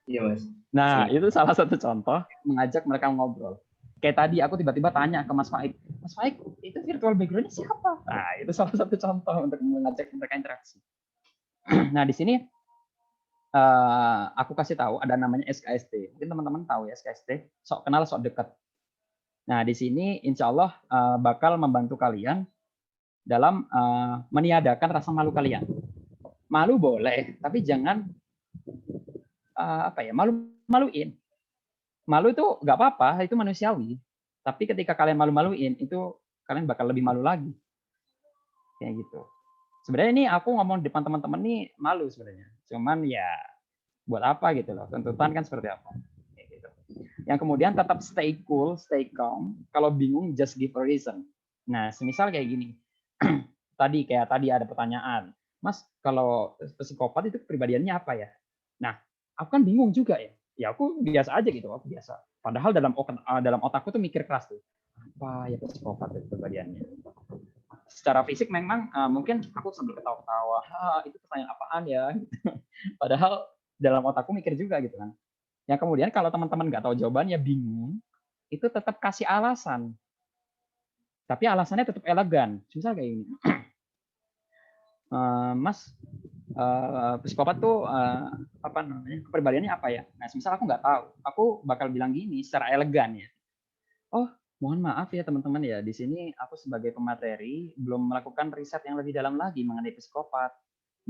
Iya Mas. Nah, Sip. itu salah satu contoh mengajak mereka ngobrol. Kayak tadi aku tiba-tiba tanya ke Mas Faik, Mas Faik, itu virtual background-nya siapa? Nah, itu salah satu contoh untuk mengajak mereka interaksi. Nah, di sini aku kasih tahu ada namanya SKSD. Mungkin teman-teman tahu ya SKSD, sok kenal sok dekat. Nah, di sini insya Allah bakal membantu kalian dalam meniadakan rasa malu kalian. Malu boleh, tapi jangan malu-maluin. Malu itu nggak apa-apa, itu manusiawi. Tapi ketika kalian malu-maluin, itu kalian bakal lebih malu lagi. Kayak gitu. Sebenarnya ini aku ngomong di depan teman-teman nih malu sebenarnya. Cuman ya buat apa gitu loh. Tuntutan kan seperti apa. Kayak gitu. Yang kemudian tetap stay cool, stay calm. Kalau bingung, just give a reason. Nah, semisal kayak gini. Tadi ada pertanyaan. Mas, kalau psikopat itu kepribadiannya apa ya? Nah, aku kan bingung juga ya. Ya aku biasa aja gitu, aku biasa. Padahal dalam otakku tuh mikir keras tuh. Apa ya psikopat itu kepribadiannya? Secara fisik memang mungkin aku sambil ketawa-ketawa, itu pertanyaan apaan ya? Padahal dalam otakku mikir juga gitu kan. Yang kemudian kalau teman-teman nggak tahu jawabannya, bingung, itu tetap kasih alasan. Tapi alasannya tetap elegan. Misal kayak gini. Mas, psikopat tuh apa namanya? Kepribadiannya apa ya? Nah, misal aku nggak tahu, aku bakal bilang gini secara elegan ya. Oh, mohon maaf ya teman-teman ya, di sini aku sebagai pemateri belum melakukan riset yang lebih dalam lagi mengenai psikopat.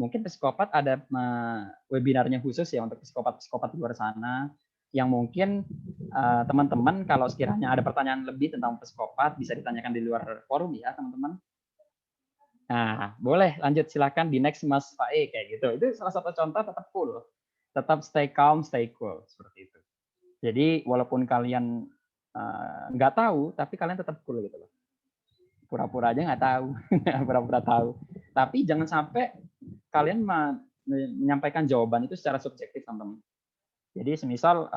Mungkin psikopat ada webinarnya khusus ya untuk psikopat-psikopat di luar sana, yang mungkin teman-teman kalau sekiranya ada pertanyaan lebih tentang psikopat bisa ditanyakan di luar forum ya teman-teman. Nah, boleh lanjut silakan di next Mas Faik kayak gitu. Itu salah satu contoh tetap cool. Tetap stay calm, stay cool seperti itu. Jadi walaupun kalian nggak tahu, tapi kalian tetap cool gitu loh. Pura-pura aja nggak tahu, pura-pura tahu. Tapi jangan sampai kalian menyampaikan jawaban itu secara subjektif, teman-teman. Jadi semisal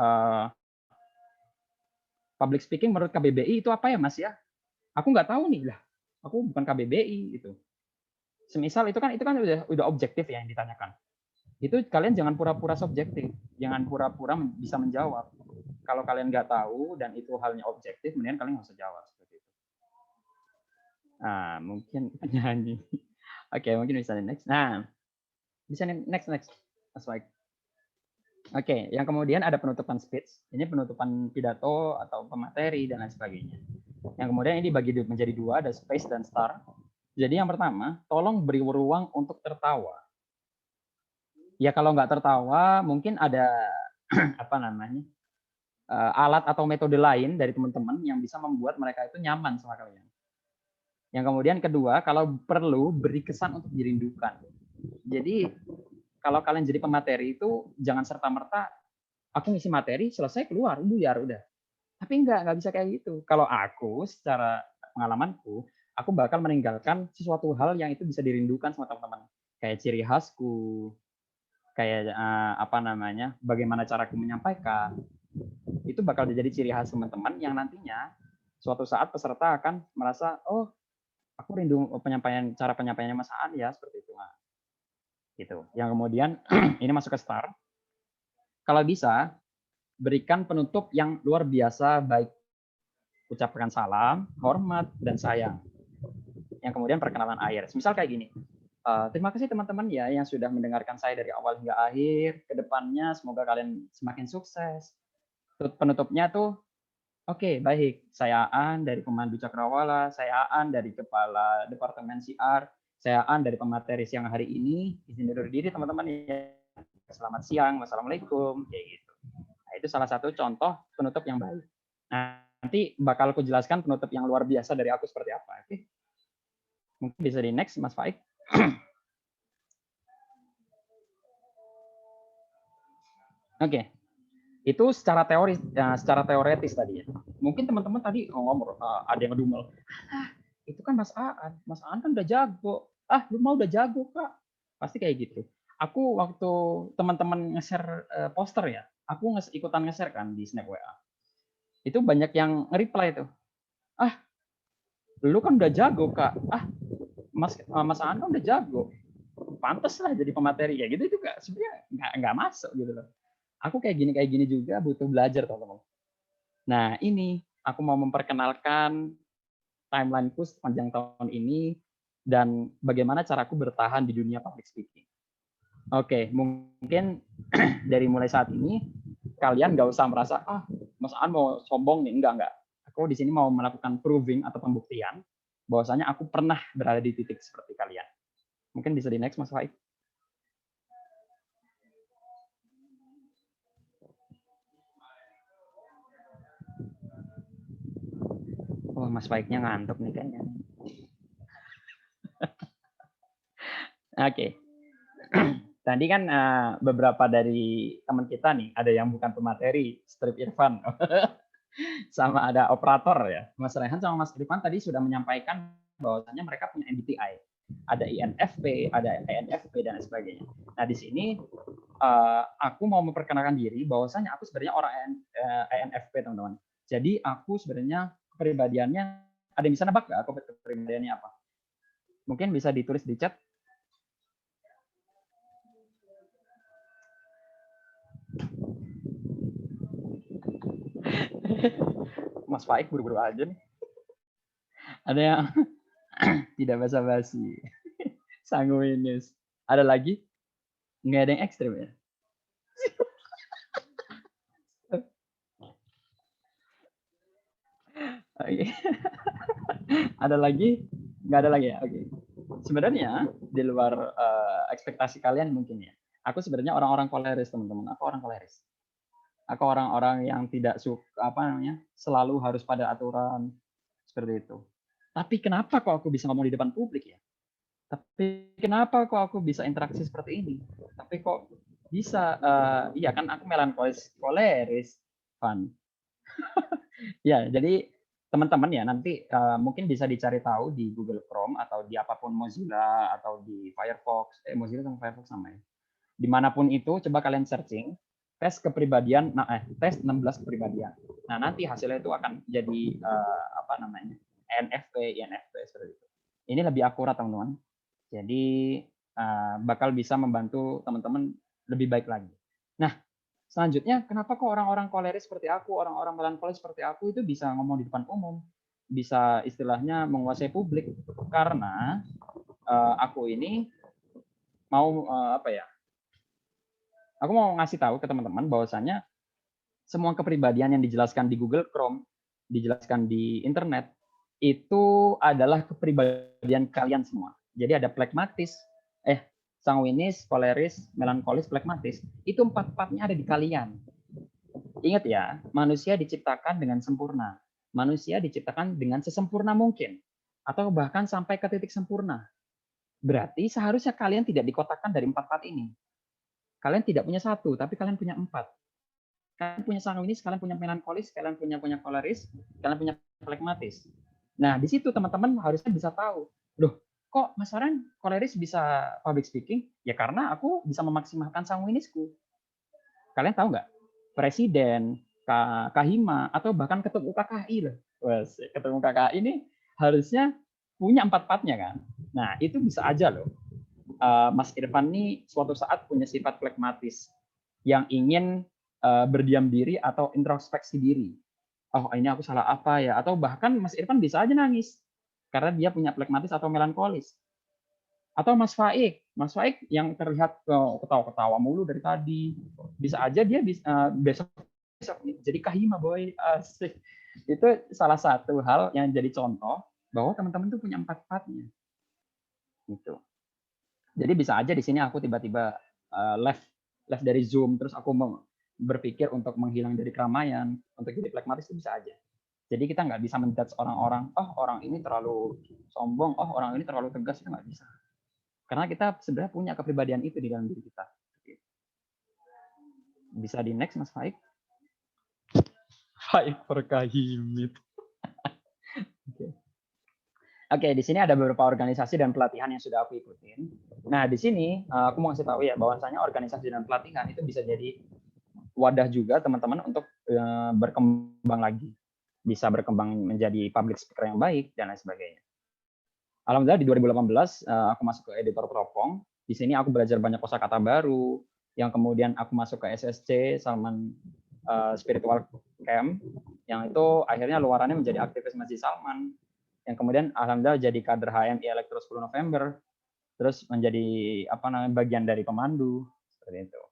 public speaking menurut KBBI itu apa ya, Mas ya? Aku nggak tahu nih lah. Aku bukan KBBI gitu. Semisal itu kan udah objektif ya yang ditanyakan. Itu kalian jangan pura-pura subjektif, jangan pura-pura bisa menjawab. Kalau kalian nggak tahu dan itu halnya objektif, mendingan kalian nggak usah jawab seperti itu. Nah, mungkin penyanyi. Oke, mungkin bisa next. Nah, bisa next. Mas Mike. Oke, yang kemudian ada penutupan speech. Ini penutupan pidato atau pemateri dan lain sebagainya. Yang kemudian ini dibagi menjadi dua, ada space dan star. Jadi yang pertama, tolong beri ruang untuk tertawa. Ya kalau nggak tertawa, mungkin ada apa namanya alat atau metode lain dari teman-teman yang bisa membuat mereka itu nyaman sama kalian. Yang kemudian kedua, kalau perlu beri kesan untuk dirindukan. Jadi kalau kalian jadi pemateri itu jangan serta-merta aku ngisi materi selesai keluar, buyar udah. Tapi nggak bisa kayak gitu. Kalau aku secara pengalamanku, aku bakal meninggalkan sesuatu hal yang itu bisa dirindukan sama teman-teman. Kayak ciri khasku, kayak apa namanya, bagaimana caraku menyampaikan. Itu bakal jadi ciri khas teman-teman yang nantinya suatu saat peserta akan merasa, oh, aku rindu cara penyampaiannya Mas Aan ya, seperti itu. Nah, gitu. Yang kemudian ini masuk ke star. Kalau bisa, berikan penutup yang luar biasa baik. Ucapkan salam, hormat, dan sayang. Yang kemudian perkenalan akhir. Misal kayak gini. Terima kasih teman-teman ya yang sudah mendengarkan saya dari awal hingga akhir. Kedepannya semoga kalian semakin sukses. Penutupnya tuh, oke, baik. Saya Aan dari Pemandu Cakrawala, saya Aan dari Kepala Departemen CR, saya Aan dari pemateri siang hari ini. Izin undur diri teman-teman ya. Selamat siang, wassalamualaikum, kayak gitu. Nah, itu salah satu contoh penutup yang baik. Nah, nanti bakal aku jelaskan penutup yang luar biasa dari aku seperti apa. Oke? Mungkin bisa di next, Mas Faik. Oke, itu secara teori, secara teoretis tadi ya. Mungkin teman-teman tadi ngomong, ada yang ngedumel, itu kan Mas Aan kan udah jago. Lu mau udah jago Kak. Pasti kayak gitu. Aku waktu teman-teman nge-share poster ya, aku ikutan nge-share kan di Snap WA. Itu banyak yang nge-reply tuh. Lu kan udah jago Kak. Mas Aan kan udah jago. Pantes lah jadi pemateri ya gitu juga. Sebenarnya nggak masuk gitu loh. Aku kayak gini juga butuh belajar teman-teman. Nah ini aku mau memperkenalkan timelineku sepanjang tahun ini dan bagaimana caraku bertahan di dunia public speaking. Oke, mungkin dari mulai saat ini kalian nggak usah merasa Mas Aan mau sombong nih, enggak. Aku di sini mau melakukan proving atau pembuktian bahwasanya aku pernah berada di titik seperti kalian. Mungkin bisa di next Mas Faik. Oh, Mas Faiknya ngantuk nih kayaknya. Oke. Tadi kan beberapa dari teman kita nih, ada yang bukan pemateri, Strip Irfan, sama ada operator ya. Mas Rehan sama Mas Irfan tadi sudah menyampaikan bahwasanya mereka punya MBTI. Ada INFP, ada ENFP, dan sebagainya. Nah, di sini aku mau memperkenalkan diri bahwasanya aku sebenarnya orang ENFP, teman-teman. Jadi aku sebenarnya kepribadiannya, ada yang bisa nebak nggak aku kepribadiannya apa? Mungkin bisa ditulis di chat. Mas Faik buru-buru aja nih. Ada yang tidak basa-basi. Sanguinis. Ada lagi? Nggak ada yang ekstrim ya? Oke. Ada lagi? Nggak ada lagi ya? Oke. Sebenarnya di luar ekspektasi kalian mungkin ya. Aku sebenarnya orang-orang koleris, teman-teman. Aku orang koleris. Aku orang-orang yang tidak suka selalu harus pada aturan seperti itu. Tapi kenapa kok aku bisa ngomong di depan publik ya? Tapi kenapa kok aku bisa interaksi seperti ini? Tapi kok bisa? Iya kan aku melankolis koleris, fun. Ya, jadi teman-teman ya nanti mungkin bisa dicari tahu di Google Chrome atau di apapun Mozilla atau di Firefox. Mozilla sama Firefox sama ya. Dimanapun itu, coba kalian searching tes kepribadian, tes 16 kepribadian. Nah, nanti hasilnya itu akan jadi ENFP, INFP seperti itu. Ini lebih akurat, teman-teman. Jadi bakal bisa membantu teman-teman lebih baik lagi. Nah, selanjutnya, kenapa kok orang-orang koleris seperti aku, orang-orang melankolis seperti aku itu bisa ngomong di depan umum, bisa istilahnya menguasai publik? Karena aku ini mau aku mau ngasih tahu ke teman-teman bahwasanya semua kepribadian yang dijelaskan di Google Chrome, dijelaskan di internet, itu adalah kepribadian kalian semua. Jadi ada plekmatis, sanguinis, koleris, melankolis, plekmatis. Itu empat-empatnya ada di kalian. Ingat ya, manusia diciptakan dengan sempurna. Manusia diciptakan dengan sesempurna mungkin. Atau bahkan sampai ke titik sempurna. Berarti seharusnya kalian tidak dikotakkan dari empat-empat ini. Kalian tidak punya satu, tapi kalian punya empat. Kalian punya sanguinis, kalian punya melankolis, kalian punya koleris, kalian punya plekmatis. Nah, di situ teman-teman harusnya bisa tahu, loh, kok Mas Farhan koleris bisa public speaking? Ya karena aku bisa memaksimalkan sanguinisku. Kalian tahu nggak? Presiden, Kahima, atau bahkan ketua KKI loh. Ketua KKI ini harusnya punya empat-empatnya kan. Nah, itu bisa aja loh. Mas Irfan ini suatu saat punya sifat plekmatis yang ingin berdiam diri atau introspeksi diri. Oh, ini aku salah apa ya? Atau bahkan Mas Irfan bisa aja nangis karena dia punya plekmatis atau melankolis. Atau Mas Faik yang terlihat ketawa-ketawa mulu dari tadi, bisa aja dia besok jadi kahima boy. Asik. Itu salah satu hal yang jadi contoh bahwa teman-teman tuh punya empat-empatnya. Gitu. Jadi bisa aja di sini aku tiba-tiba left dari Zoom, terus aku berpikir untuk menghilang dari keramaian, untuk jadi plekmatis itu bisa aja. Jadi kita nggak bisa menjudge orang-orang, oh orang ini terlalu sombong, oh orang ini terlalu tegas, itu nggak bisa. Karena kita sebenarnya punya kepribadian itu di dalam diri kita. Bisa di next, Mas Faik. Faik Perkahimit. Oke, di sini ada beberapa organisasi dan pelatihan yang sudah aku ikutin. Nah, di sini aku mau kasih tahu ya, bahwasanya organisasi dan pelatihan itu bisa jadi wadah juga teman-teman untuk berkembang lagi. Bisa berkembang menjadi public speaker yang baik, dan lain sebagainya. Alhamdulillah di 2018 aku masuk ke editor Teropong. Di sini aku belajar banyak kosakata baru, yang kemudian aku masuk ke SSC, Salman Spiritual Camp, yang itu akhirnya luarannya menjadi aktivis Masjid Salman, yang kemudian alhamdulillah jadi kader HMI Elektro 10 November, terus menjadi bagian dari pemandu, seperti itu.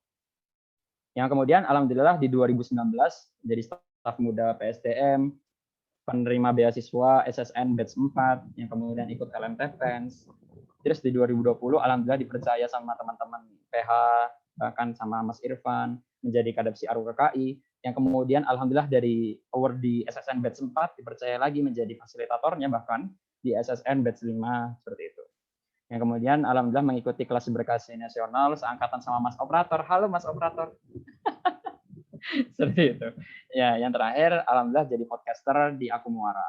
Yang kemudian alhamdulillah di 2019 jadi staf muda PSDM, penerima beasiswa SSN batch 4, yang kemudian ikut LMT Fans. Terus di 2020 alhamdulillah dipercaya sama teman-teman PH, bahkan sama Mas Irfan, menjadi kadepsi RUKKI, yang kemudian alhamdulillah dari award di SSN batch 4 dipercaya lagi menjadi fasilitatornya bahkan di SSN batch 5, seperti itu. Yang kemudian alhamdulillah mengikuti kelas berkasi nasional seangkatan sama Mas Operator. Halo Mas Operator. Seperti itu. Ya, yang terakhir alhamdulillah jadi podcaster di Aku Muara.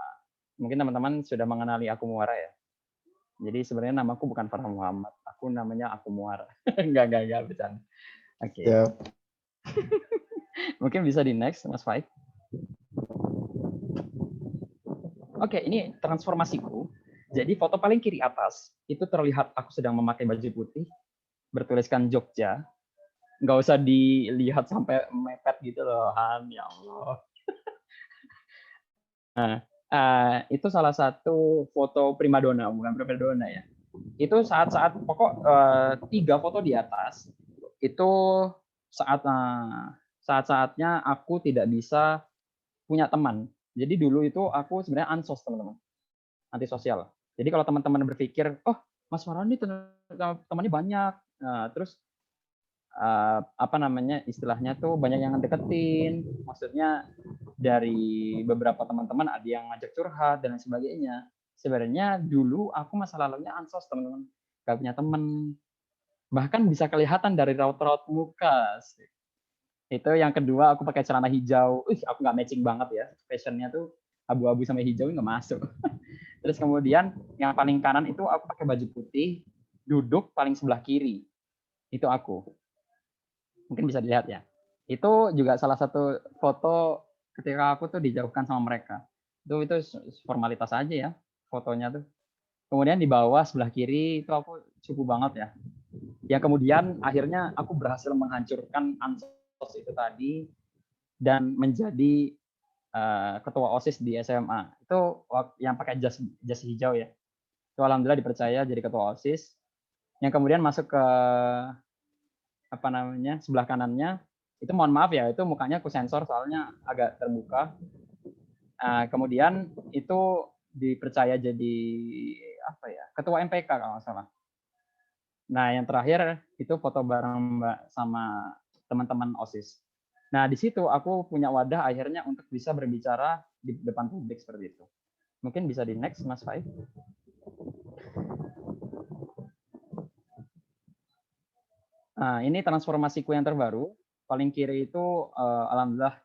Mungkin teman-teman sudah mengenali Aku Muara ya. Jadi sebenarnya namaku bukan Farhan Muhammad, aku namanya Aku Muara. Enggak bercanda. Oke. Siap. Mungkin bisa di next, Mas Faik. Oke, ini transformasiku. Jadi foto paling kiri atas, itu terlihat aku sedang memakai baju putih, bertuliskan Jogja. Nggak usah dilihat sampai mepet gitu loh, Han. Ya Allah. Nah, itu salah satu foto primadona, bukan primadona ya. Itu saat-saat, pokok 3 foto di atas, itu saat-saatnya aku tidak bisa punya teman. Jadi dulu itu aku sebenarnya ansos, teman-teman, antisosial. Jadi kalau teman-teman berpikir, oh Mas Farhan ini temannya banyak, terus istilahnya tuh banyak yang deketin, maksudnya dari beberapa teman-teman ada yang ngajak curhat dan lain sebagainya. Sebenarnya dulu aku masa lalunya ansos, teman-teman, gak punya teman, bahkan bisa kelihatan dari raut-raut muka. Itu yang kedua, aku pakai celana hijau. Aku nggak matching banget ya. Fashionnya tuh abu-abu sama hijau nggak masuk. Terus kemudian yang paling kanan itu aku pakai baju putih, duduk paling sebelah kiri. Itu aku. Mungkin bisa dilihat ya. Itu juga salah satu foto ketika aku tuh dijauhkan sama mereka. Itu formalitas aja ya fotonya tuh. Kemudian di bawah sebelah kiri itu aku cupu banget ya. Yang kemudian akhirnya aku berhasil menghancurkan ansos itu tadi dan menjadi ketua OSIS di SMA. Itu yang pakai jas hijau ya. Itu alhamdulillah dipercaya jadi ketua OSIS. Yang kemudian masuk ke sebelah kanannya, itu mohon maaf ya, itu mukanya aku sensor soalnya agak terbuka. Kemudian itu dipercaya jadi ketua MPK kalau nggak salah. Nah, yang terakhir itu foto bareng Mbak sama teman-teman OSIS. Nah, di situ aku punya wadah akhirnya untuk bisa berbicara di depan publik seperti itu. Mungkin bisa di next, Mas Faik. Nah, ini transformasiku yang terbaru. Paling kiri itu alhamdulillah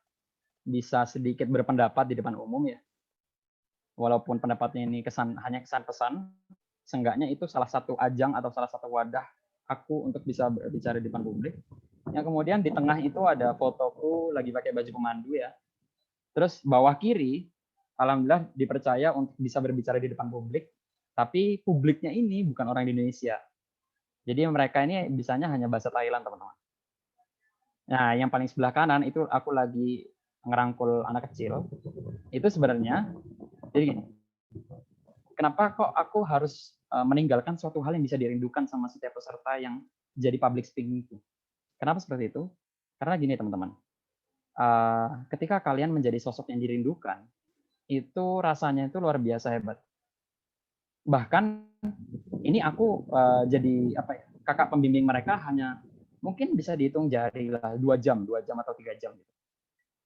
bisa sedikit berpendapat di depan umum ya. Walaupun pendapatnya ini hanya kesan pesan, seenggaknya itu salah satu ajang atau salah satu wadah aku untuk bisa berbicara di depan publik. Yang kemudian di tengah itu ada fotoku lagi pakai baju pemandu ya. Terus bawah kiri, alhamdulillah dipercaya untuk bisa berbicara di depan publik, tapi publiknya ini bukan orang Indonesia. Jadi mereka ini bisanya hanya bahasa Thailand, teman-teman. Nah, yang paling sebelah kanan itu aku lagi ngerangkul anak kecil. Itu sebenarnya, jadi gini, kenapa kok aku harus meninggalkan suatu hal yang bisa dirindukan sama setiap peserta yang jadi public speaking itu? Kenapa seperti itu? Karena gini teman-teman, ketika kalian menjadi sosok yang dirindukan, itu rasanya itu luar biasa hebat. Bahkan ini aku jadi kakak pembimbing mereka hanya mungkin bisa dihitung jari lah 2 jam atau 3 jam gitu.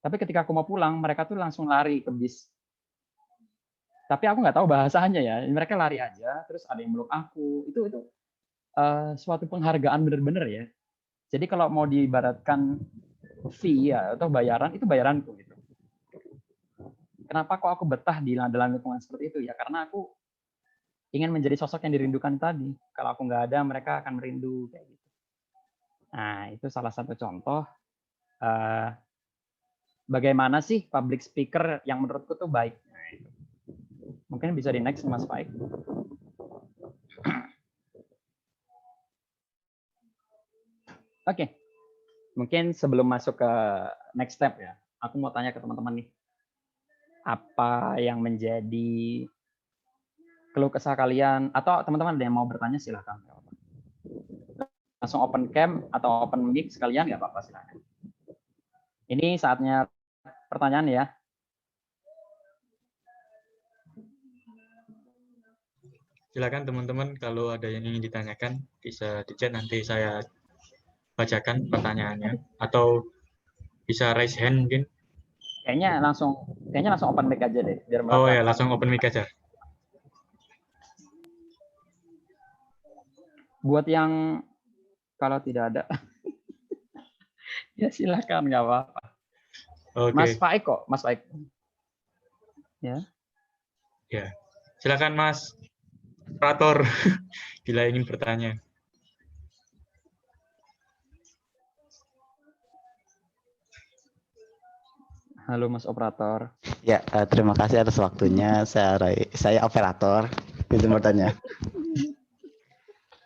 Tapi ketika aku mau pulang, mereka tuh langsung lari ke bis Tapi aku nggak tahu bahasanya ya. Mereka lari aja, terus ada yang meluk aku. Itu suatu penghargaan bener-bener ya. Jadi kalau mau diibaratkan fee ya atau bayaran, itu bayaranku gitu. Kenapa kok aku betah di dalam lingkungan seperti itu ya? Karena aku ingin menjadi sosok yang dirindukan tadi. Kalau aku nggak ada, mereka akan merindu kayak gitu. Nah, itu salah satu contoh bagaimana sih public speaker yang menurutku tuh baik. Nah, itu. Mungkin bisa di next Mas Faik. Oke. Mungkin sebelum masuk ke next step ya, aku mau tanya ke teman-teman nih. Apa yang menjadi keluh kesah kalian, atau teman-teman ada yang mau bertanya silahkan. Langsung open cam atau open mic sekalian nggak apa-apa, silahkan. Ini saatnya pertanyaan ya. Silakan teman-teman, kalau ada yang ingin ditanyakan bisa di chat, nanti saya bacakan pertanyaannya, atau bisa raise hand mungkin. Kayaknya langsung open mic aja deh biar Oh merata. ya, langsung open mic aja. Buat yang kalau tidak ada ya silakan, nggak apa-apa. Oke. Mas Faik kok, Mas Faik. Ya. Ya. Silakan Mas operator bila ingin bertanya. Halo Mas operator. Ya, terima kasih atas waktunya. Saya operator. Itu bertanya.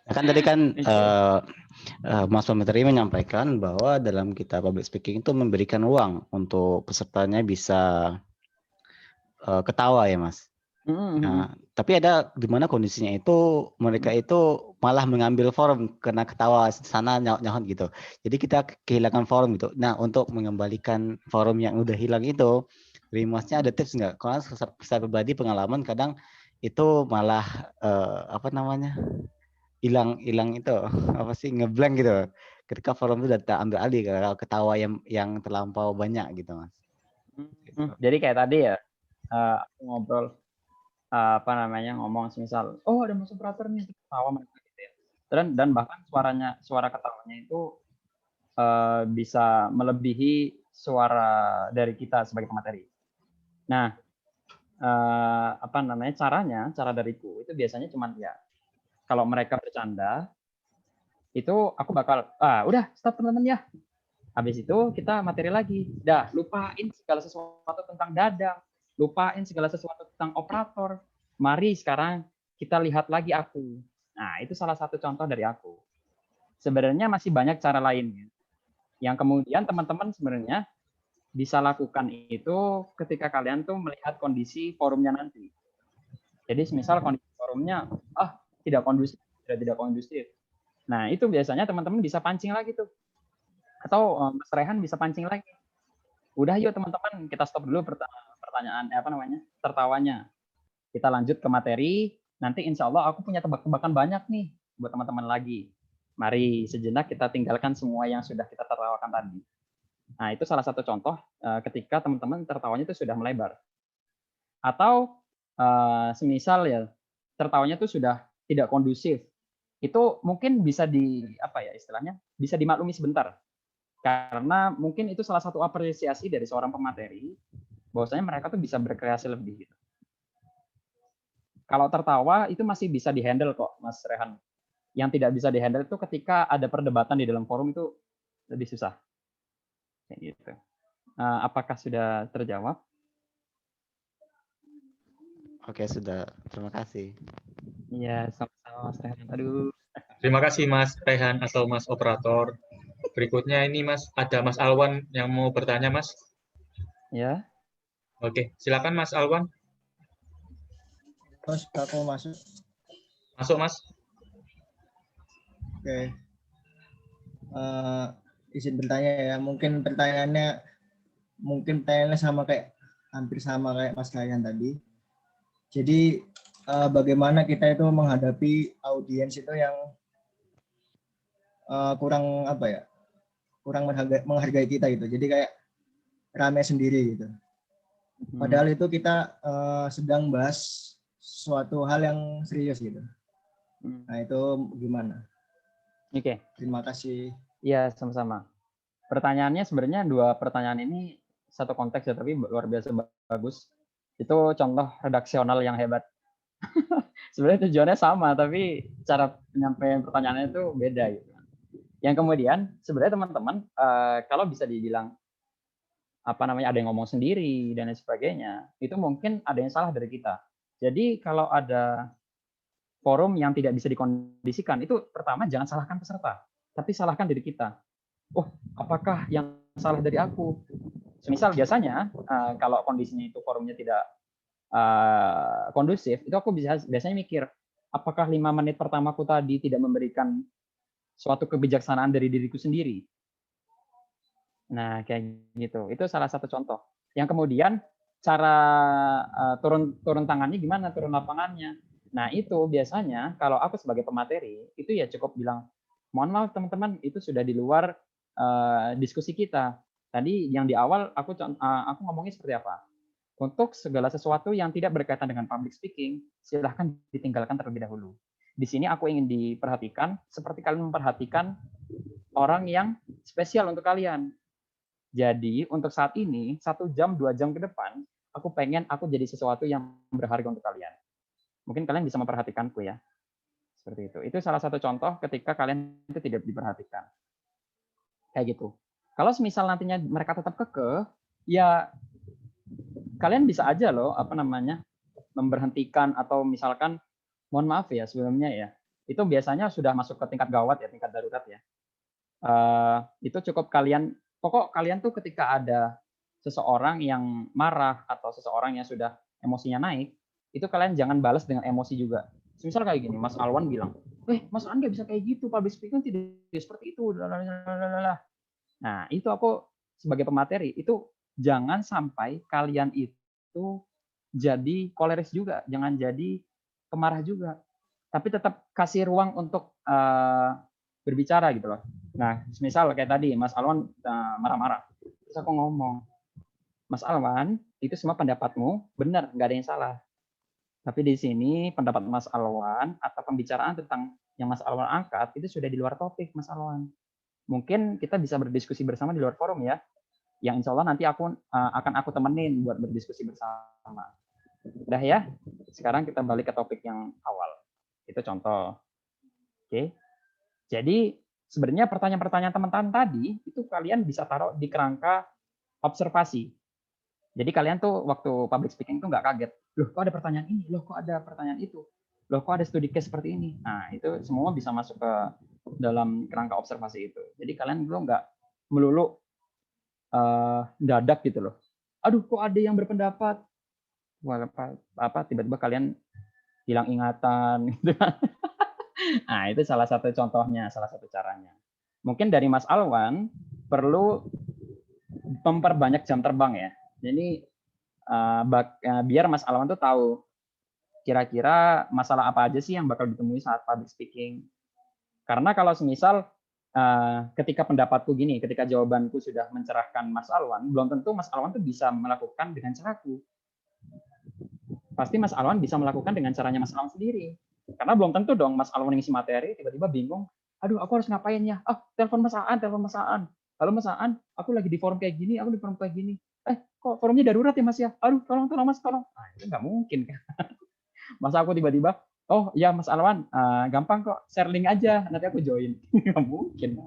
Kan tadi kan Mas Pemetri menyampaikan bahwa dalam kita public speaking itu memberikan ruang untuk pesertanya bisa ketawa ya Mas. Nah, tapi ada di mana kondisinya itu mereka itu malah mengambil forum karena ketawa sana nyahut gitu. Jadi kita kehilangan forum gitu. Nah, untuk mengembalikan forum yang udah hilang itu, dari Masnya ada tips nggak? Karena saya pribadi pengalaman kadang itu malah apa namanya hilang itu apa sih ngeblank gitu. Ketika forum itu udah ambil alih kalau ketawa yang terlampau banyak gitu Mas. Jadi kayak tadi ya, aku ngobrol ngomong semisal, oh ada Mas operator nih, ketawa mereka gitu ya. Dan bahkan suara ketawanya itu bisa melebihi suara dari kita sebagai pemateri. Nah, cara dariku itu biasanya cuma ya kalau mereka bercanda itu aku bakal udah stop teman-teman ya. Habis itu kita materi lagi. Dah, lupain segala sesuatu tentang Dadang, lupain segala sesuatu tentang operator. Mari sekarang kita lihat lagi aku. Nah, itu salah satu contoh dari aku. Sebenarnya masih banyak cara lainnya. Yang kemudian teman-teman sebenarnya bisa lakukan itu ketika kalian tuh melihat kondisi forumnya nanti. Jadi misal kondisi forumnya tidak kondusif. Nah, itu biasanya teman-teman bisa pancing lagi tuh. Atau Mas Rehan bisa pancing lagi. Udah yuk teman-teman, kita stop dulu pertanyaan tertawanya. Kita lanjut ke materi. Nanti insya Allah aku punya tebak-tebakan banyak nih buat teman-teman lagi. Mari sejenak kita tinggalkan semua yang sudah kita tertawakan tadi. Nah, itu salah satu contoh ketika teman-teman tertawanya itu sudah melebar. Atau semisal ya tertawanya itu sudah tidak kondusif. Itu mungkin bisa bisa dimaklumi sebentar. Karena mungkin itu salah satu apresiasi dari seorang pemateri bahwasanya mereka tuh bisa berkreasi lebih gitu. Kalau tertawa itu masih bisa dihandle kok, Mas Rehan. Yang tidak bisa dihandle itu ketika ada perdebatan di dalam forum itu lebih susah. Kayak gitu. Apakah sudah terjawab? Oke, sudah. Terima kasih. Iya, sama-sama Mas Rehan. Aduh. Terima kasih Mas Rehan atau Mas operator. Berikutnya ini Mas, ada Mas Alwan yang mau bertanya Mas. Ya. Oke, silakan Mas Alwan. Mas, aku masuk. Masuk Mas. Oke. Izin bertanya ya. Mungkin pertanyaannya hampir sama kayak Mas Kayan tadi. Jadi bagaimana kita itu menghadapi audiens itu yang kurang menghargai kita gitu. Jadi kayak rame sendiri gitu. Padahal itu kita sedang bahas suatu hal yang serius gitu. Nah itu gimana? Oke. Terima kasih. Iya, sama-sama. Pertanyaannya sebenarnya dua pertanyaan ini satu konteks ya, tapi luar biasa bagus. Itu contoh redaksional yang hebat. Sebenarnya tujuannya sama, tapi cara penyampaian pertanyaannya itu beda gitu. Yang kemudian sebenarnya teman-teman kalau bisa dibilang ada yang ngomong sendiri dan lain sebagainya, itu mungkin ada yang salah dari kita. Jadi kalau ada forum yang tidak bisa dikondisikan, itu pertama jangan salahkan peserta, tapi salahkan diri kita. Oh, apakah yang salah dari aku? Misal biasanya kalau kondisinya itu forumnya tidak kondusif, itu aku biasanya mikir, apakah 5 menit pertamaku tadi tidak memberikan suatu kebijaksanaan dari diriku sendiri? Nah, kayak gitu. Itu salah satu contoh. Yang kemudian cara turun tangannya gimana, turun lapangannya. Nah, itu biasanya kalau aku sebagai pemateri, itu ya cukup bilang, mohon maaf teman-teman, itu sudah di luar diskusi kita. Tadi yang di awal aku ngomongnya seperti apa. Untuk segala sesuatu yang tidak berkaitan dengan public speaking, silahkan ditinggalkan terlebih dahulu. Di sini aku ingin diperhatikan, seperti kalian memperhatikan orang yang spesial untuk kalian. Jadi untuk saat ini 1 jam 2 jam ke depan aku pengen aku jadi sesuatu yang berharga untuk kalian. Mungkin kalian bisa memperhatikanku ya. Seperti itu. Itu salah satu contoh ketika kalian itu tidak diperhatikan. Kayak gitu. Kalau semisal nantinya mereka tetap kekeh, ya kalian bisa aja loh memberhentikan atau misalkan mohon maaf ya sebelumnya ya. Itu biasanya sudah masuk ke tingkat gawat ya, tingkat darurat ya. Itu cukup kalian tuh ketika ada seseorang yang marah atau seseorang yang sudah emosinya naik, itu kalian jangan balas dengan emosi juga. Misal kayak gini, Mas Alwan bilang, Mas Alwan nggak bisa kayak gitu, public speaking tidak seperti itu. Nah, itu aku sebagai pemateri, itu jangan sampai kalian itu jadi koleris juga, jangan jadi pemarah juga. Tapi tetap kasih ruang untuk berbicara gitu loh. Nah, misal kayak tadi Mas Alwan marah-marah, terus aku ngomong, Mas Alwan, itu semua pendapatmu benar, nggak ada yang salah. Tapi di sini pendapat Mas Alwan atau pembicaraan tentang yang Mas Alwan angkat itu sudah di luar topik, Mas Alwan. Mungkin kita bisa berdiskusi bersama di luar forum ya, yang insya Allah nanti akan aku temenin buat berdiskusi bersama. Udah ya, sekarang kita balik ke topik yang awal. Itu contoh. Oke. Jadi sebenarnya pertanyaan-pertanyaan teman-teman tadi itu kalian bisa taruh di kerangka observasi. Jadi kalian tuh waktu public speaking tuh nggak kaget. Loh kok ada pertanyaan ini? Loh kok ada pertanyaan itu? Loh kok ada studi case seperti ini? Nah itu semua bisa masuk ke dalam kerangka observasi itu. Jadi kalian belum nggak melulu dadak gitu loh. Aduh kok ada yang berpendapat? Tiba-tiba kalian hilang ingatan gitu. Nah, itu salah satu contohnya, salah satu caranya. Mungkin dari Mas Alwan perlu memperbanyak jam terbang ya. Jadi biar Mas Alwan tuh tahu kira-kira masalah apa aja sih yang bakal ditemui saat public speaking. Karena kalau semisal ketika pendapatku gini, ketika jawabanku sudah mencerahkan Mas Alwan, belum tentu Mas Alwan tuh bisa melakukan dengan caraku. Pasti Mas Alwan bisa melakukan dengan caranya Mas Alwan sendiri. Karena belum tentu dong Mas Alwan ngisi materi, tiba-tiba bingung, aduh aku harus ngapain ya? Telepon Mas Aan. Halo Mas Aan, aku lagi di forum kayak gini, aku di forum kayak gini. Kok forumnya darurat ya Mas ya? Aduh, tolong Mas, tolong. Nah, itu nggak mungkin kan. Masa aku tiba-tiba, oh ya Mas Alwan, gampang kok, share link aja, nanti aku join. Nggak mungkin.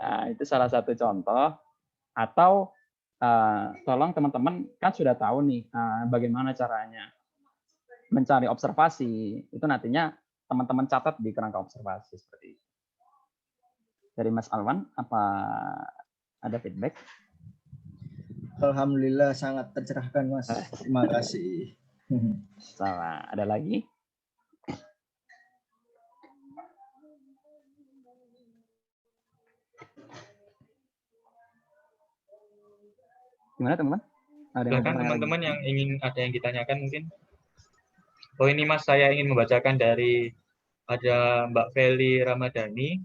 Nah, itu salah satu contoh. Atau tolong teman-teman kan sudah tahu nih bagaimana caranya mencari observasi, itu nantinya teman-teman catat di kerangka observasi seperti itu. Dari Mas Alwan, apa ada feedback? Alhamdulillah sangat tercerahkan Mas. Terima kasih. Sama. Ada lagi? Gimana teman-teman? Silakan teman-teman yang ingin ada yang ditanyakan mungkin. Oh ini Mas, saya ingin membacakan dari ada Mbak Feli Ramadhani.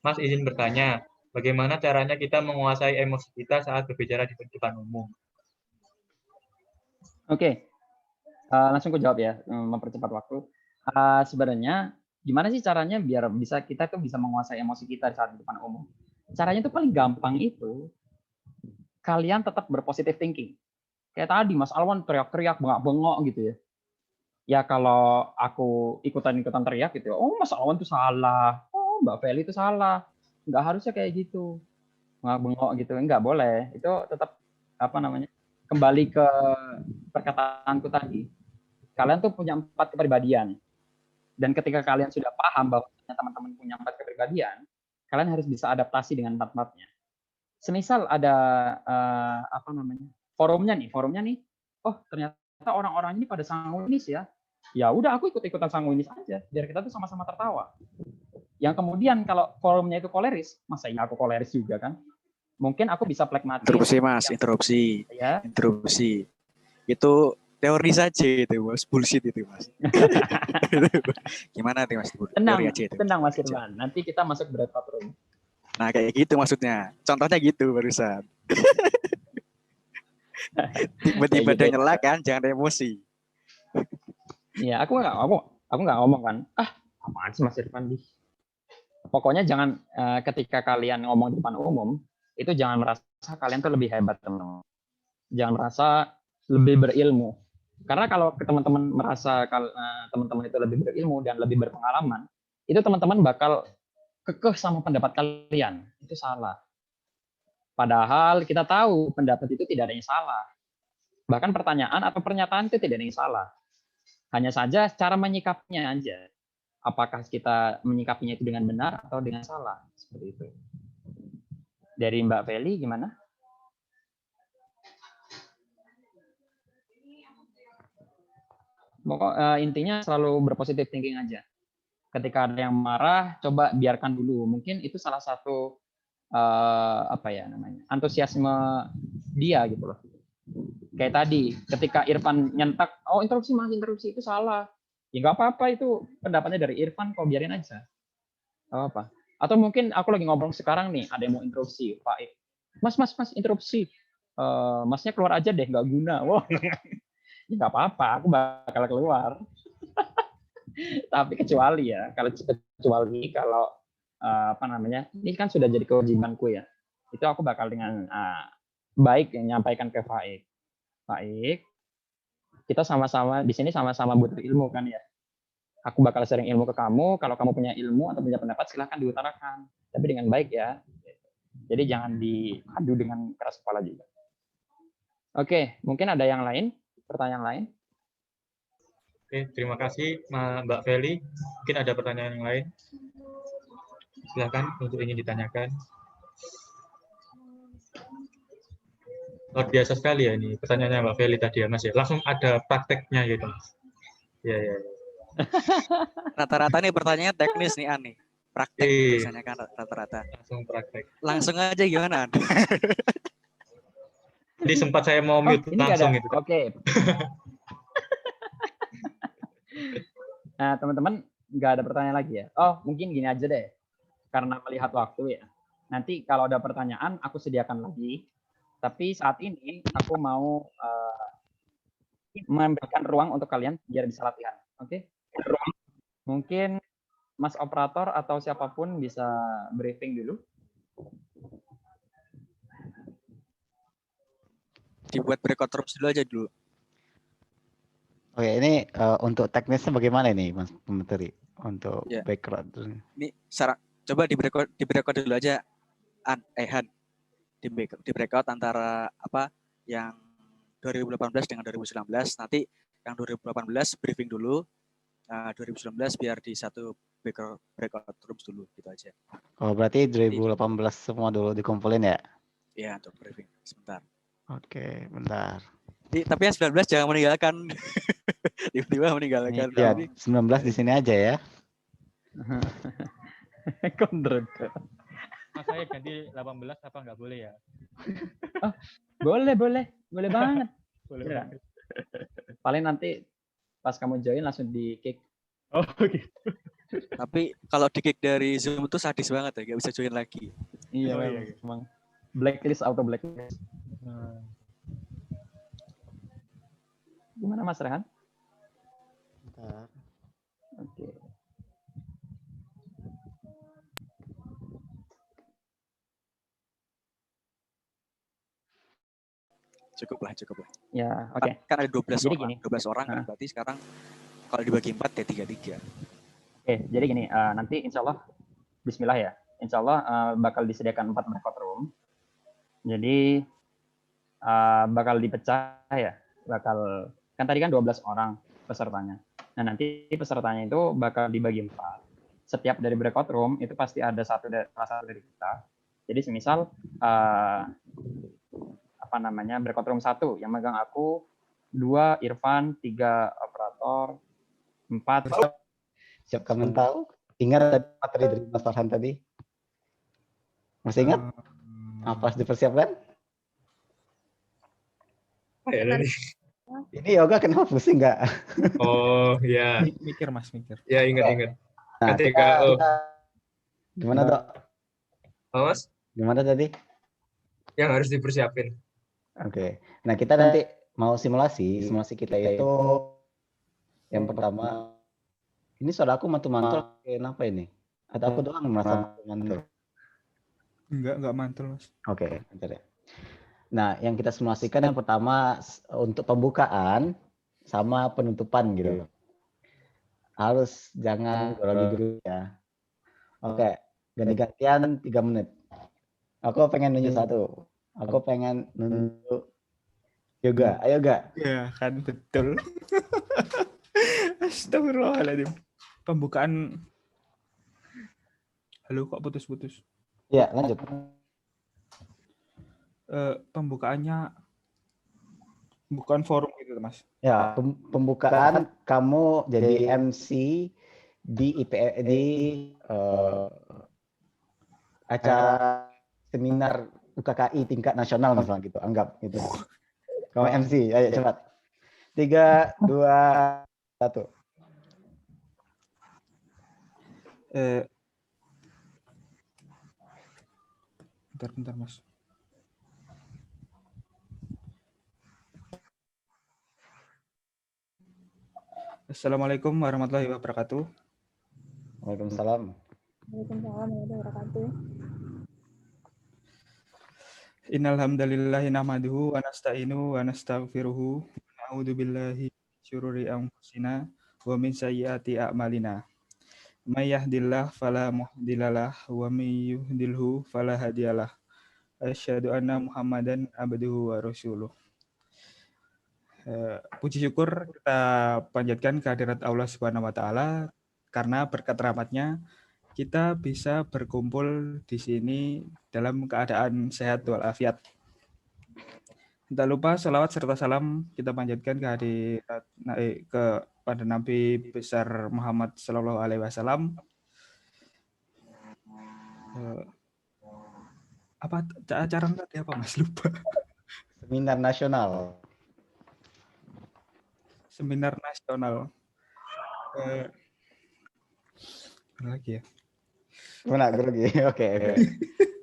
Mas izin bertanya, bagaimana caranya kita menguasai emosi kita saat berbicara di depan umum? Oke, langsung aku jawab ya, mempercepat waktu. Sebenarnya gimana sih caranya biar kita tuh bisa menguasai emosi kita saat di depan umum? Caranya tuh paling gampang itu kalian tetap berpositif thinking. Kayak tadi Mas Alwan teriak-teriak, bengak-bengok gitu ya. Ya kalau aku ikutan-ikutan teriak gitu ya, oh Mas Alwan tuh salah, oh Mbak Feli itu salah. Nggak harusnya kayak gitu. Bengak-bengok gitu, nggak boleh. Itu tetap kembali ke perkataanku tadi. Kalian tuh punya 4 kepribadian. Dan ketika kalian sudah paham bahwa teman-teman punya 4 kepribadian, kalian harus bisa adaptasi dengan 4-4-nya. Semisal ada forumnya nih. Oh, ternyata orang-orang ini pada sanguinis ya. Ya udah aku ikut-ikutan sanguinis aja, biar kita tuh sama-sama tertawa. Yang kemudian kalau forumnya itu koleris, masa iya aku koleris juga kan? Mungkin aku bisa plekmatis. Interupsi Mas, interupsi. Ya. Interupsi. Itu teori saja itu Mas, bullshit itu Mas. Gimana nih Mas? Tenang, aja itu. tenang Mas Irwan. Nanti kita masuk breakout room. Nah kayak gitu maksudnya. Contohnya gitu barusan. Tiba-tiba Kayak dia gitu. nyela kan, jangan emosi. Iya, aku nggak ngomong kan. Apaan sih Mas Irfan? Pokoknya jangan ketika kalian ngomong di depan umum, itu jangan merasa kalian tuh lebih hebat, teman-teman. Jangan merasa lebih berilmu. Karena kalau teman-teman merasa teman-teman itu lebih berilmu dan lebih berpengalaman, itu teman-teman bakal kekeh sama pendapat kalian. Itu salah. Padahal kita tahu pendapat itu tidak ada yang salah. Bahkan pertanyaan atau pernyataan itu tidak ada yang salah. Hanya saja cara menyikapinya aja. Apakah kita menyikapinya itu dengan benar atau dengan salah. Seperti itu. Dari Mbak Feli gimana? Intinya selalu berpositif thinking aja. Ketika ada yang marah, coba biarkan dulu. Mungkin itu salah satu antusiasme dia gitu loh. Kayak tadi, ketika Irfan nyentak, oh interupsi Mas, interupsi itu salah. Ya nggak apa-apa, itu pendapatnya dari Irfan, kok biarin aja. Nggak apa-apa. Atau mungkin aku lagi ngobrol sekarang nih, ada yang mau interupsi, Pak. Mas, interupsi. Masnya keluar aja deh, nggak guna. Wah, ya nggak apa-apa, aku bakal keluar. Tapi kecuali kalau ini kan sudah jadi kewajibanku ya. Itu aku bakal dengan baik yang nyampaikan ke Faik. Faik, kita sama-sama di sini sama-sama butuh ilmu kan ya. Aku bakal sharing ilmu ke kamu. Kalau kamu punya ilmu atau punya pendapat, silahkan diutarakan. Tapi dengan baik ya. Jadi jangan diadu dengan keras kepala juga. Oke, mungkin ada yang lain? Pertanyaan lain? Oke, terima kasih Mbak Feli. Mungkin ada pertanyaan yang lain? Silakan untuk ingin ditanyakan. Luar biasa sekali ya ini pertanyaannya Mbak Feli tadi ya Mas ya. Langsung ada prakteknya gitu Mas. Ya. Rata-rata nih pertanyaannya teknis nih Ani. Praktek biasanya kan rata-rata. Langsung praktek. Langsung aja gimana? Jadi sempat saya mau mute langsung gitu. Oke. Nah, teman-teman nggak ada pertanyaan lagi ya? Oh, mungkin gini aja deh. Karena melihat waktu ya. Nanti kalau ada pertanyaan, aku sediakan lagi. Tapi saat ini aku mau memberikan ruang untuk kalian biar bisa latihan. Oke? Mungkin Mas Operator atau siapapun bisa briefing dulu. Dibuat breakout terus dulu aja dulu. Oke, ini untuk teknisnya bagaimana nih Mas Menteri? Untuk background. Ini coba di breakout dulu aja. Han. Di breakout antara yang 2018 dengan 2019. Nanti yang 2018 briefing dulu. 2019 biar di satu breakout rooms dulu gitu aja. Oh, berarti 2018 semua dulu dikumpulin ya? Iya, untuk briefing. Sebentar. Oke, bentar. Tapi yang 19 jangan meninggalkan. Tiba-tiba meninggalkan. Ya, 19 di sini aja ya. Kondrot. Mas saya ganti 18 apa nggak boleh ya? Oh, boleh banget. Boleh banget. Paling nanti pas kamu join langsung di kick. Oh gitu. Tapi kalau di kick dari Zoom itu sadis banget ya, nggak bisa join lagi. Iya, memang. Blacklist, auto blacklist. Gimana Mas Rehan? Bentar. Oke. Cukup lah. Ya, oke. Kan ada 12 Jadi orang, gini. 12 orang kan berarti sekarang kalau dibagi 4 ya 3-3. Oke, jadi gini, nanti insya Allah, bismillah ya, insya Allah bakal disediakan 4 breakout room. Jadi bakal dipecah ya, kan tadi kan 12 orang pesertanya. Nah nanti pesertanya itu bakal dibagi 4. Setiap dari breakout room itu pasti ada salah satu dari kita. Jadi semisal breakout room 1 yang megang aku, 2 Irfan, 3 operator, 4 Siap kamu tahu? Ingat materi dari Mas Farhan tadi? Masih ingat? Apa harus dipersiapkan? Ya, tadi. Ini yoga kenapa pusing nggak? Oh ya, Mikir Mas, mikir. ya ingat. Nah, Ketika gimana Dok? oh, Mas, Gimana tadi? yang harus dipersiapin. Oke. Nah, kita nanti mau simulasi kita itu yang pertama, ini suara aku mantul-mantul kenapa ini? Atau aku doang merasa mantul? Enggak mantul Mas. Oke, bentar ya. Nah, yang kita simulasikan yang pertama untuk pembukaan sama penutupan gitu. Harus jangan grogi ya. Oke, ganti-gantian 3 menit. Aku pengen nunjuk satu. Aku pengen nunjuk yoga. Ayo Ga. Ya kan betul. Astagfirullahaladzim. Pembukaan. Halo kok putus-putus. Ya, lanjut. Pembukaannya bukan forum gitu Mas. Ya, pembukaan kamu jadi MC di acara seminar UKKI tingkat nasional misalnya gitu, anggap gitu. Kamu MC, ayo cepat. 3, 2, 1. Bentar Mas. Assalamualaikum warahmatullahi wabarakatuh. Waalaikumsalam. Waalaikumsalam warahmatullahi wabarakatuh. Innal hamdalillahi nahmaduhu wa nasta'inu wa nastaghfiruhu wa na'udzu billahi min syururi anfusina wa min sayyiati a'malina. May yahdihillahu fala mudhillalah wa may yudhlilhu fala hadiyalah. Asyhadu anna Muhammadan abduhu wa rasuluh. Puji syukur kita panjatkan kehadirat Allah Subhanahu wa taala karena berkat rahmatnya kita bisa berkumpul di sini dalam keadaan sehat walafiat. Tak lupa salawat serta salam kita panjatkan kepada Nabi besar Muhammad Sallallahu Alaihi Wasallam. Apa acara tadi apa Mas, lupa? Seminar nasional. Seminar nasional. Lagi ya. Gimana grogi? Oke.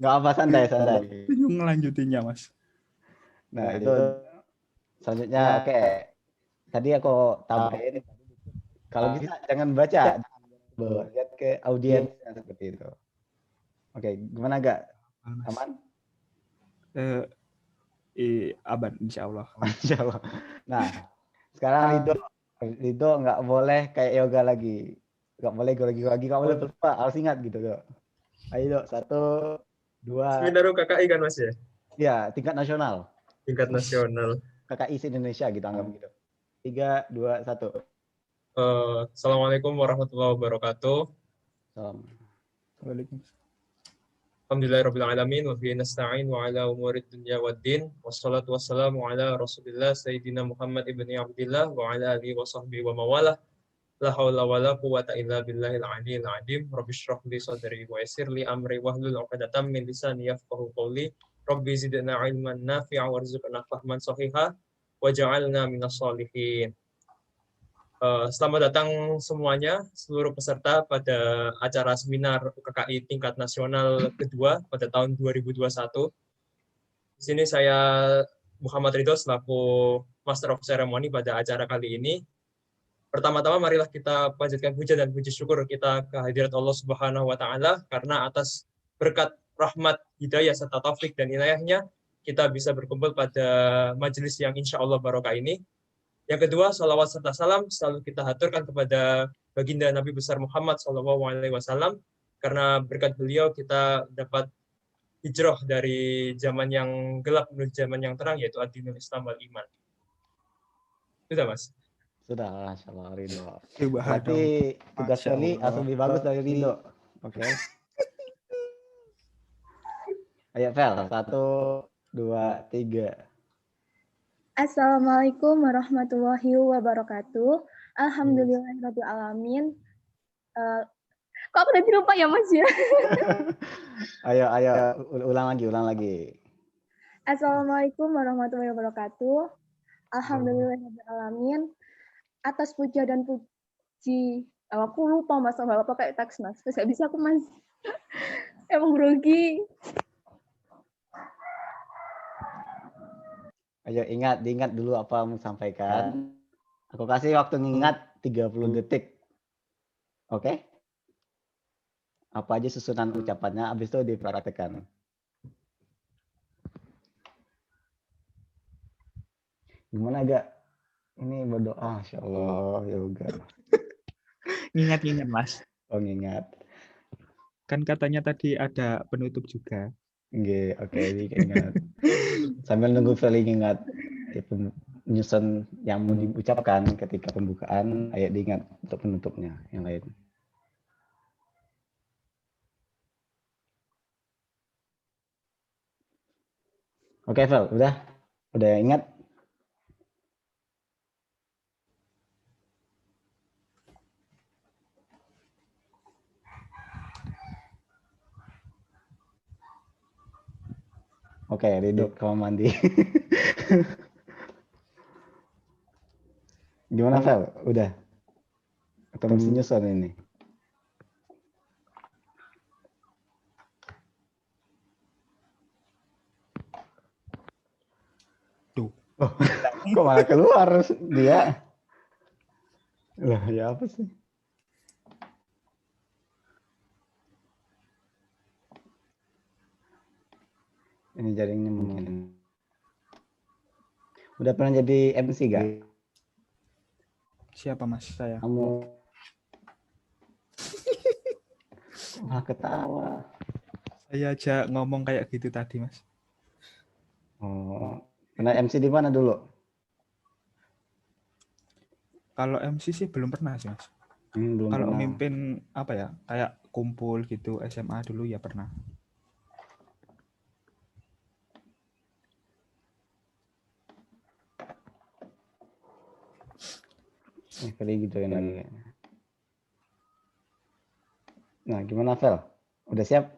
Nggak apa, santai. Bingung ngelanjutinnya Mas. Nah, itu selanjutnya oke. Tadi aku tambahin, kalau bisa jangan baca, lihat ke audiens seperti itu. Oke, gimana Gak? Aman? Aman, insya Allah. Insya Allah. Nah, sekarang Rido nggak boleh kayak yoga lagi, nggak boleh grogi lagi, nggak boleh lupa, harus ingat gitu Dok. Ayo Dok, 1, 2. Seminar UKKI kan Mas ya? Ya, tingkat nasional. Tingkat nasional. KKI Indonesia gitu, anggap gitu. 3, 2, 1. Assalamualaikum warahmatullahi wabarakatuh. Waalaikumsalam. Alhamdulillahirrahmanirrahim. Wa bihi nasta'in wa ala umurid dunya waddin. Wassalatu wassalamu ala Rasulillah Sayyidina Muhammad ibni Abdillah wa ala alihi wa sahbihi wa mawalah. La haula wa la quwwata illa billahil aliyyil azim. Rabbi shrah li sadri wa yassir li amri wahlul 'uqdatam min lisani yafqahu qawli. Rabbi zidna ilman nafi'a warzuqna fahman shahiha waj'alna minas sholihin. Selamat datang semuanya, seluruh peserta pada acara seminar UKKI tingkat nasional kedua pada tahun 2021. Di sini saya Muhammad Ridho selaku Master of Ceremony pada acara kali ini. Pertama-tama marilah kita panjatkan puja dan puji syukur kita kehadirat Allah Subhanahu wa taala karena atas berkat rahmat, hidayah serta taufik dan inayahnya kita bisa berkumpul pada majelis yang insya Allah barokah ini. Yang kedua, salawat serta salam selalu kita haturkan kepada baginda Nabi besar Muhammad SAW karena berkat beliau kita dapat hijrah dari zaman yang gelap menuju zaman yang terang, yaitu ad-dinul Islam wal iman. Sudah, Mas? Sudah, Masya Allah, Ridho. Subhanallah. Berarti tugas Masya Feli Allah. harus lebih bagus dari Ridho. Oke. Ayo, Fel. 1, 2, 3. Assalamualaikum warahmatullahi wabarakatuh. Alhamdulillahirabbil alamin. Kok aku udah lupa ya Mas ya? Ayo, ulang lagi. Assalamualaikum warahmatullahi wabarakatuh. Alhamdulillahirabbil alamin. Atas puja dan puji. Aku lupa Mas, apa pakai teks Mas. Terus gak bisa aku Mas. Emang grogi. Ayo diingat dulu apa yang mau sampaikan. Aku kasih waktu ngingat 30 detik. Oke? Apa aja susunan ucapannya, habis itu dipraktekkan. Gimana agak? Ini berdoa, Masya Allah, yoga. Ingat-ingat, Mas. Oh, ngingat. Kan katanya tadi ada penutup juga. Oke, diingat. Sambil nunggu Feli ingat penyusun yang mau diucapkan ketika pembukaan, ayo diingat untuk penutupnya yang lain. Oke, Fel, udah ingat? Oke, Ridho kamar mandi. Gimana, Fel? Udah? Atau mesti nyusun ini? Tuh. Oh, kok malah keluar dia? Lah, ya apa sih? Ini jaringnya mungkin. Udah pernah jadi MC gak? Siapa Mas? Saya. Kamu malah ketawa. Saya aja ngomong kayak gitu tadi, Mas. Oh, pernah MC di mana dulu? Kalau MC sih belum pernah sih, Mas. Belum Kalau pernah. mimpin apa ya? Kayak kumpul gitu SMA dulu ya pernah. Kali gitu lagi. Nah, gimana, Fel? Udah siap?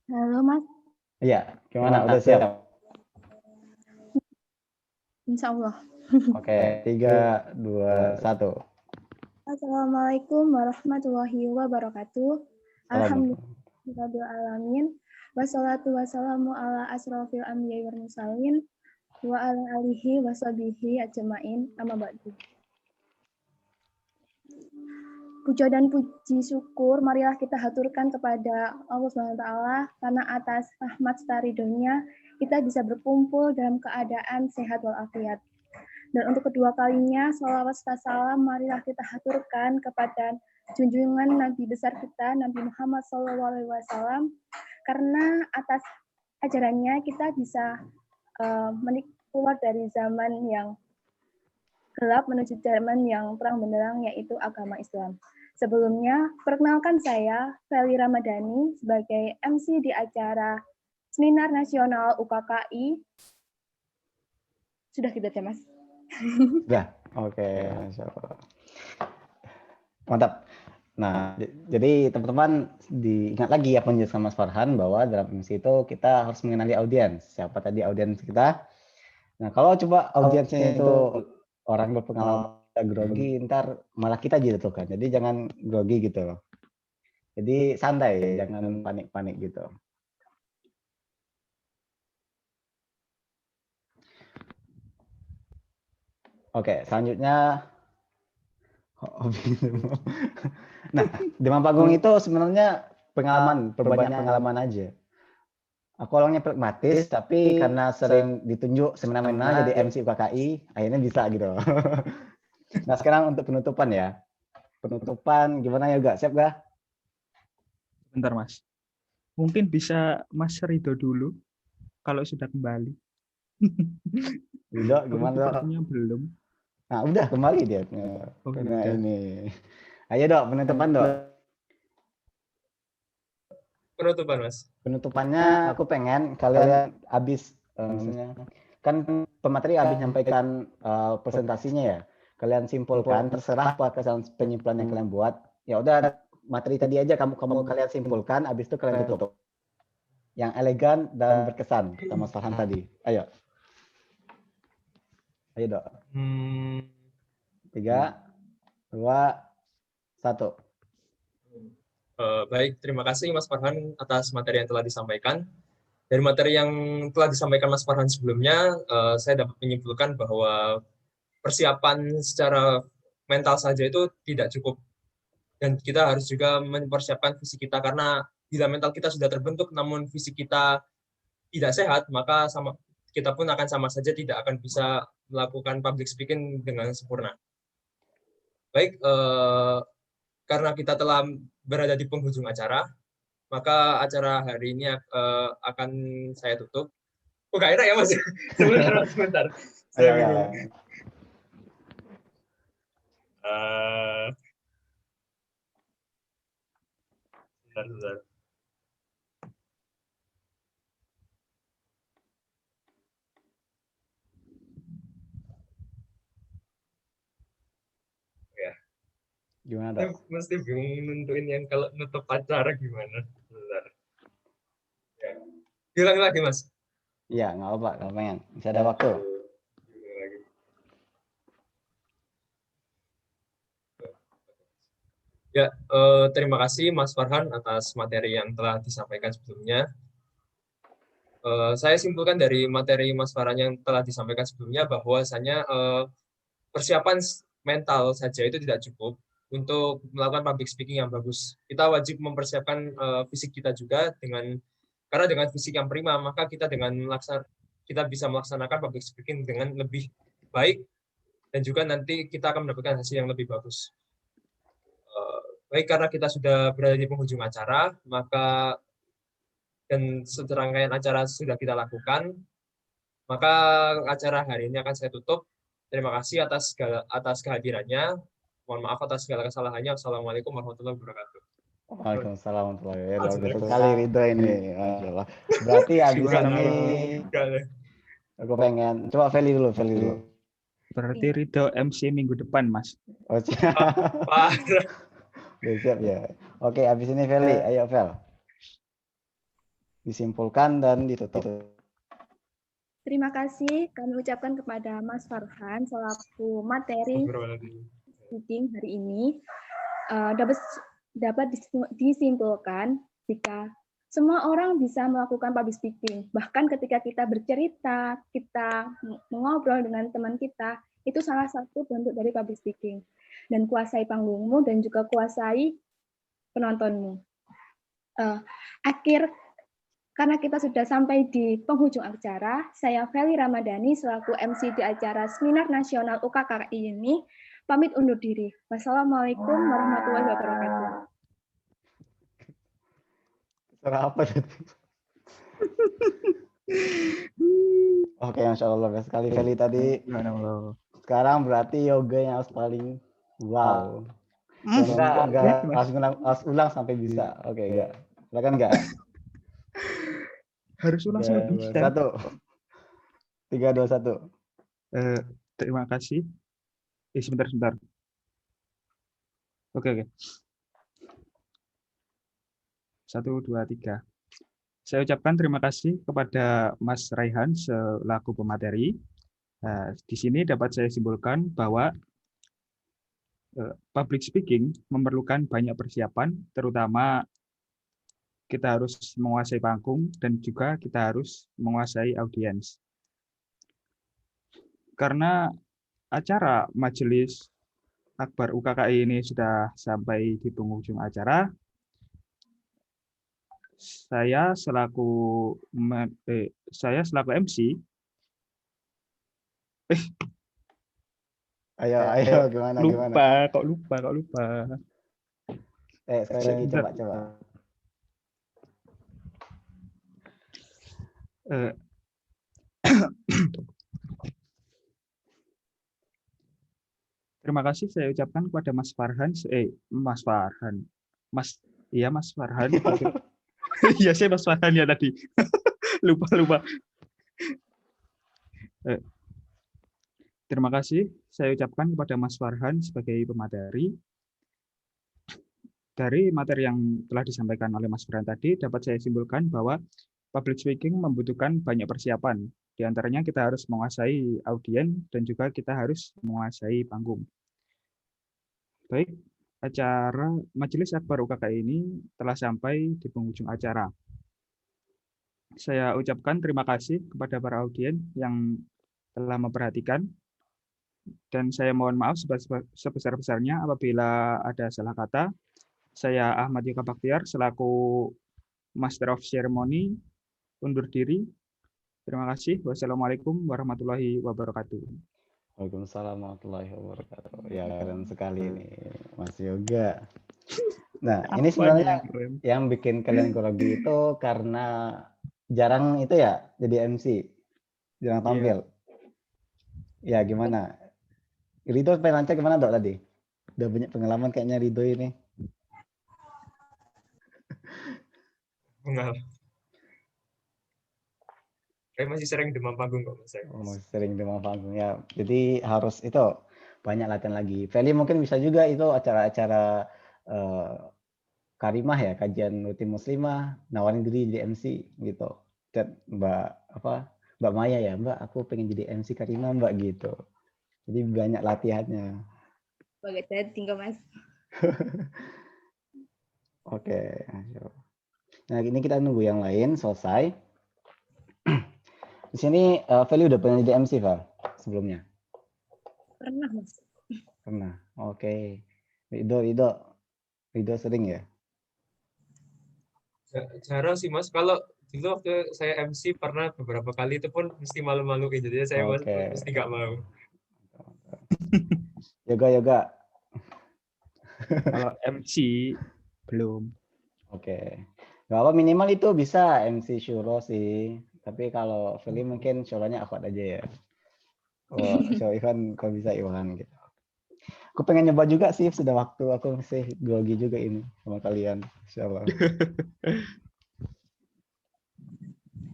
Halo Mas. Iya, gimana? Udah siap? Insya Allah. Oke, 3, 2, 1. Assalamualaikum warahmatullahi wabarakatuh. Alhamdulillahirabbil alamin. Wassalatu wassalamu ala asrofil anbiya'i wal mursalin wa ala alihi washabihi ajmain. Amma ba'du. Puja dan puji syukur marilah kita haturkan kepada Allah Subhanahu wa taala karena atas rahmat serta ridhonya kita bisa berkumpul dalam keadaan sehat walafiat. Dan untuk kedua kalinya shalawat serta salam marilah kita haturkan kepada junjungan Nabi besar kita Nabi Muhammad SAW karena atas ajarannya kita bisa keluar dari zaman yang gelap menuju zaman yang terang benderang yaitu agama Islam. Sebelumnya, perkenalkan saya Feli Ramadhani sebagai MC di acara Seminar Nasional UKKI. Sudah gitu ya, Mas? Sudah, oke. Mantap. Nah, jadi teman-teman diingat lagi apa yang sama Mas Farhan bahwa dalam MC itu kita harus mengenali audiens. Siapa tadi audiens kita? Nah, kalau coba audiensnya itu orang berpengalaman grogi, ntar malah kita jatuhkan. Jadi jangan grogi gitu loh. Jadi santai, jangan panik-panik gitu. Oke, selanjutnya hobi. Nah, demam panggung itu sebenarnya pengalaman, perbanyak pengalaman aja. Aku orangnya pragmatis, tapi karena sering ditunjuk semena-mena jadi MC UKKI, akhirnya bisa gitu. Nah, sekarang untuk penutupan ya. Penutupan gimana ya, Gak? Siap gak? Bentar Mas. Mungkin bisa Mas Ridho dulu kalau sudah kembali. Ridho, Tapi gimana, Dok? sepertinya belum. Nah, udah kembali dia. Oh, ya Nah, udah. ini. Ayo, Dok, penutupan, Dok. Penutupan, Mas. Penutupannya aku pengen kalian habis misalnya kan pemateri habis nyampaikan presentasinya ya. Kalian simpulkan, terserah apa kesan penyimpulan yang kalian buat. Ya udah materi tadi aja kamu kalian simpulkan, habis itu kalian tutup. Yang elegan dan berkesan kata Mas Farhan tadi. Ayo. Ayo, Dok. 3, 2, 1. Baik, terima kasih Mas Farhan atas materi yang telah disampaikan. Dari materi yang telah disampaikan Mas Farhan sebelumnya, saya dapat menyimpulkan bahwa persiapan secara mental saja itu tidak cukup. Dan kita harus juga mempersiapkan fisik kita, karena bila mental kita sudah terbentuk namun fisik kita tidak sehat, maka kita pun akan sama saja tidak akan bisa melakukan public speaking dengan sempurna. Baik, karena kita telah berada di penghujung acara, maka acara hari ini akan saya tutup. Oh, gak enak ya, Mas? Sebentar. Saya bingung. Sebentar. Ya. Gimana, Dok? Mesti bingung nentuin yang kalau nutup acara gimana. Sebentar. Ya. Bilang lagi, Mas. Iya, nggak apa-apa, kalau pengen. Bisa ada waktu. Ya, terima kasih Mas Farhan atas materi yang telah disampaikan sebelumnya. Saya simpulkan dari materi Mas Farhan yang telah disampaikan sebelumnya bahwasanya persiapan mental saja itu tidak cukup untuk melakukan public speaking yang bagus. Kita wajib mempersiapkan fisik kita juga, karena dengan fisik yang prima maka kita bisa melaksanakan public speaking dengan lebih baik, dan juga nanti kita akan mendapatkan hasil yang lebih bagus. Baik, karena kita sudah berada di penghujung acara, maka dan serangkaian acara sudah kita lakukan, maka acara hari ini akan saya tutup. Terima kasih atas kehadirannya. Mohon maaf atas segala kesalahannya. Assalamualaikum warahmatullahi wabarakatuh. Waalaikumsalam warahmatullahi wabarakatuh. Betul sekali Ridho ini. Masyaallah. Berarti habis ini aku pengen coba Feli dulu. Berarti Ridho MC minggu depan, Mas. Oh, siap. Siap ya. Oke, habis ini Feli, ayo Fel. Disimpulkan dan ditutup. Terima kasih kami ucapkan kepada Mas Farhan selaku materi speaking hari ini. Dapat disimpulkan jika semua orang bisa melakukan public speaking. Bahkan ketika kita bercerita, kita mengobrol dengan teman kita, itu salah satu bentuk dari public speaking. Dan kuasai panggungmu dan juga kuasai penontonmu. Karena kita sudah sampai di penghujung acara, saya Feli Ramadhani selaku MC di acara Seminar Nasional UKKI ini pamit undur diri. Wassalamualaikum warahmatullahi wabarakatuh. Apa tadi? Oke, Masya Allah, sekali Feli tadi. Sekarang berarti yoganya harus paling wow. Enggak harus ulang sampai bisa. Oke, enggak. Silakan enggak? Harus ulang sampai bisa. 1. 3, 2, 1. Terima kasih. Sebentar. Oke. 1, 2, 3. Saya ucapkan terima kasih kepada Mas Raihan selaku pemateri. Di sini dapat saya simpulkan bahwa public speaking memerlukan banyak persiapan, terutama kita harus menguasai panggung dan juga kita harus menguasai audiens. Karena acara Majelis Akbar UKKI ini sudah sampai di penghujung acara, saya selaku MC. Ayo, gimana? Kok lupa. Sekali lagi coba. Terima kasih saya ucapkan kepada Mas Farhan. Iya, saya Mas Farhan ya tadi. lupa. Terima kasih saya ucapkan kepada Mas Farhan sebagai pemateri. Dari materi yang telah disampaikan oleh Mas Farhan tadi, dapat saya simpulkan bahwa public speaking membutuhkan banyak persiapan. Di antaranya kita harus menguasai audiens dan juga kita harus menguasai panggung. Baik, acara Majelis Akbar UKKI ini telah sampai di penghujung acara. Saya ucapkan terima kasih kepada para audiens yang telah memperhatikan, dan saya mohon maaf sebesar-besarnya apabila ada salah kata. Saya Ahmad Yuka Baktiar selaku Master of Ceremony undur diri. Terima kasih. Wassalamualaikum warahmatullahi wabarakatuh. Waalaikumsalam warahmatullahi wabarakatuh. Ya, keren sekali ini Mas Yoga. Nah, ini sebenarnya yang bikin kalian grogi itu karena jarang itu ya jadi MC, jarang tampil. Ya, gimana? Ridho pengen lancar gimana Dok tadi? Udah banyak pengalaman kayaknya Ridho ini. Enggak. Saya masih sering demam panggung kok Mas. Masih sering demam panggung ya. Jadi harus itu banyak latihan lagi. Feli mungkin bisa juga itu acara-acara karimah ya, kajian rutin muslimah, nawarin diri jadi MC gitu. Dan Mbak Maya ya, Mbak aku pengen jadi MC karimah Mbak gitu. Jadi banyak latihannya. Bagus banget tinggal Mas. Oke. Nah, ini kita nunggu yang lain selesai. Di sini Feli udah pernah jadi MC, Val, sebelumnya? Pernah, Mas. Pernah. Oke. Ridho sering ya? Jarang sih, Mas. Kalau dulu waktu saya MC pernah beberapa kali itu pun mesti malu-maluin. Jadi saya mesti nggak mau. Yoga. Kalau MC belum. Oke. Gak apa, minimal itu bisa MC Syuro sih. Tapi kalau Feli mungkin syuronya awkward aja ya. Kalau show Ivan kalau bisa Iwan gitu. Aku pengen nyoba juga sih, sudah waktu aku masih grogi juga ini sama kalian. Insyaallah.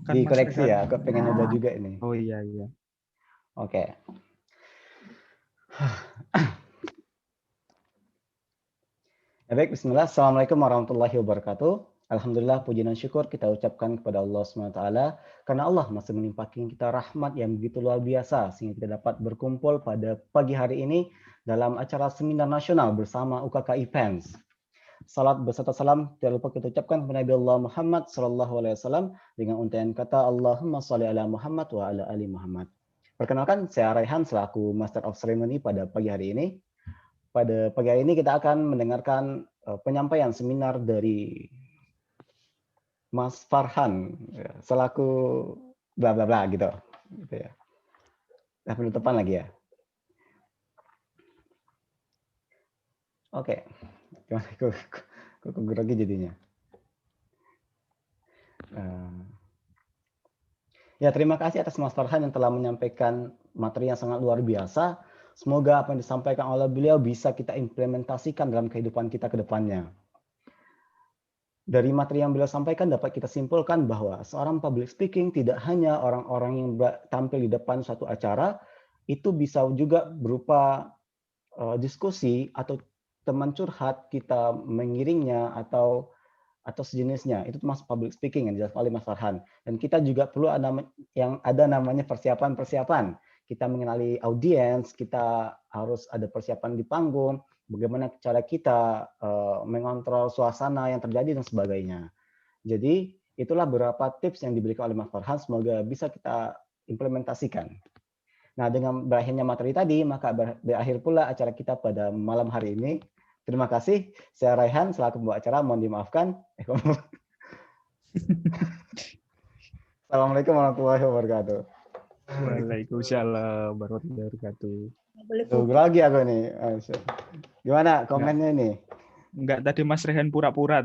Dikoreksi ya, aku pengen nyoba juga ini. Oh iya. Oke. Ya, baik, bismillah. Assalamualaikum warahmatullahi wabarakatuh. Alhamdulillah, puji dan syukur kita ucapkan kepada Allah SWT karena Allah masih menimpakan kita rahmat yang begitu luar biasa sehingga kita dapat berkumpul pada pagi hari ini dalam acara seminar nasional bersama UKKI PENS. Salat beserta salam tidak lupa kita ucapkan kepada Nabi Allah Muhammad SAW dengan untaian kata Allahumma sholli ala Muhammad wa ala ali Muhammad. Perkenalkan, saya Raihan selaku Master of Ceremony pada pagi hari ini. Pada pagi hari ini kita akan mendengarkan penyampaian seminar dari Mas Farhan selaku bla bla bla gitu ya. Nah, penutupan lagi ya. Oke. Gimana kok grogi jadinya? Ya, terima kasih atas Mas Farhan yang telah menyampaikan materi yang sangat luar biasa. Semoga apa yang disampaikan oleh beliau bisa kita implementasikan dalam kehidupan kita ke depannya. Dari materi yang beliau sampaikan dapat kita simpulkan bahwa seorang public speaking tidak hanya orang-orang yang tampil di depan suatu acara, itu bisa juga berupa diskusi atau teman curhat kita mengiringnya atau sejenisnya. Itu termasuk public speaking yang dijelaskan oleh Mas Farhan. Dan kita juga perlu ada namanya persiapan-persiapan. Kita mengenali audiens, kita harus ada persiapan di panggung, bagaimana cara kita mengontrol suasana yang terjadi dan sebagainya. Jadi itulah beberapa tips yang diberikan oleh Mas Farhan, semoga bisa kita implementasikan. Nah, dengan berakhirnya materi tadi, maka berakhir pula acara kita pada malam hari ini. Terima kasih. Saya Raihan, selaku pembawa acara. Mohon dimaafkan. Assalamualaikum warahmatullahi wabarakatuh. Waalaikumsalam warahmatullahi wabarakatuh. Tunggu lagi aku nih. Gimana komennya nih? Enggak, tadi Mas Rehan pura-pura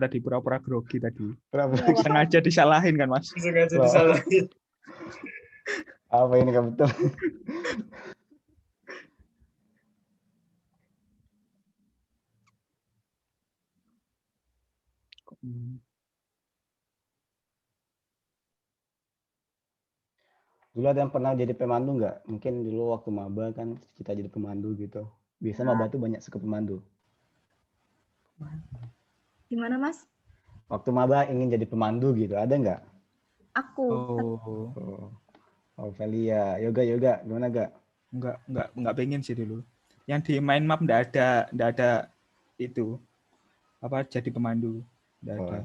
grogi tadi. Pura-pura. Sengaja disalahin kan, Mas? Sengaja disalahin. Apa ini kan betul? Dulu ada yang pernah jadi pemandu nggak? Mungkin dulu waktu maba kan kita jadi pemandu gitu. Biasanya maba tuh banyak suka pemandu. Gimana, Mas? Waktu maba ingin jadi pemandu gitu, ada nggak? Aku. Oh, Velia, yoga, gimana gak? Enggak pengen sih dulu. Yang di mind map enggak ada itu. Apa jadi pemandu? Enggak ada.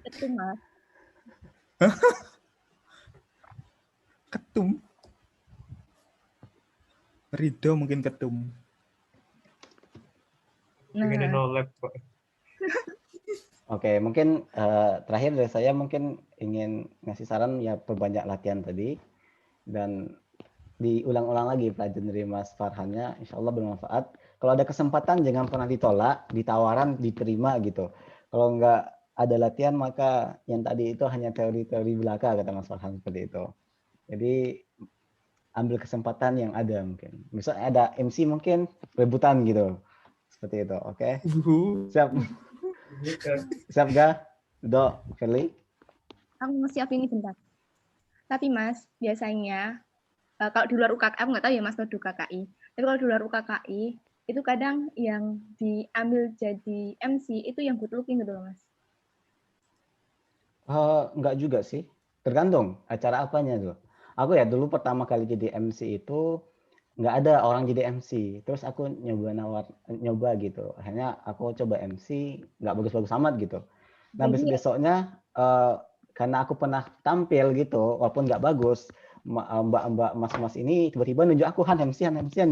Itu, Mas. Ketum. Ridho mungkin ketum. Pengen nolak, Pak. Oke, mungkin terakhir dari saya mungkin ingin ngasih saran ya perbanyak latihan tadi dan diulang-ulang lagi pelajaran dari Mas Farhannya, insya Allah bermanfaat. Kalau ada kesempatan jangan pernah ditolak, ditawaran diterima gitu. Kalau nggak ada latihan maka yang tadi itu hanya teori-teori belaka kata Mas Farhan seperti itu. Jadi ambil kesempatan yang ada mungkin. Misalnya ada MC mungkin rebutan gitu, seperti itu. Oke, siap. Siap gak? Do, Feli? Aku mau siap ini bentar. Tapi Mas, biasanya kalau di luar UKKI, aku nggak tahu ya Mas kalau di UKKI. Tapi kalau di luar UKKI, itu kadang yang diambil jadi MC itu yang good looking gitu loh Mas. Enggak juga sih. Tergantung acara apanya tuh. Aku ya dulu pertama kali jadi MC itu nggak ada orang jadi MC. Terus aku nyoba gitu. Akhirnya aku coba MC, nggak bagus-bagus amat gitu. Nah besok-besoknya karena aku pernah tampil gitu, walaupun nggak bagus, mbak-mbak mas-mas ini tiba-tiba nunjuk aku Han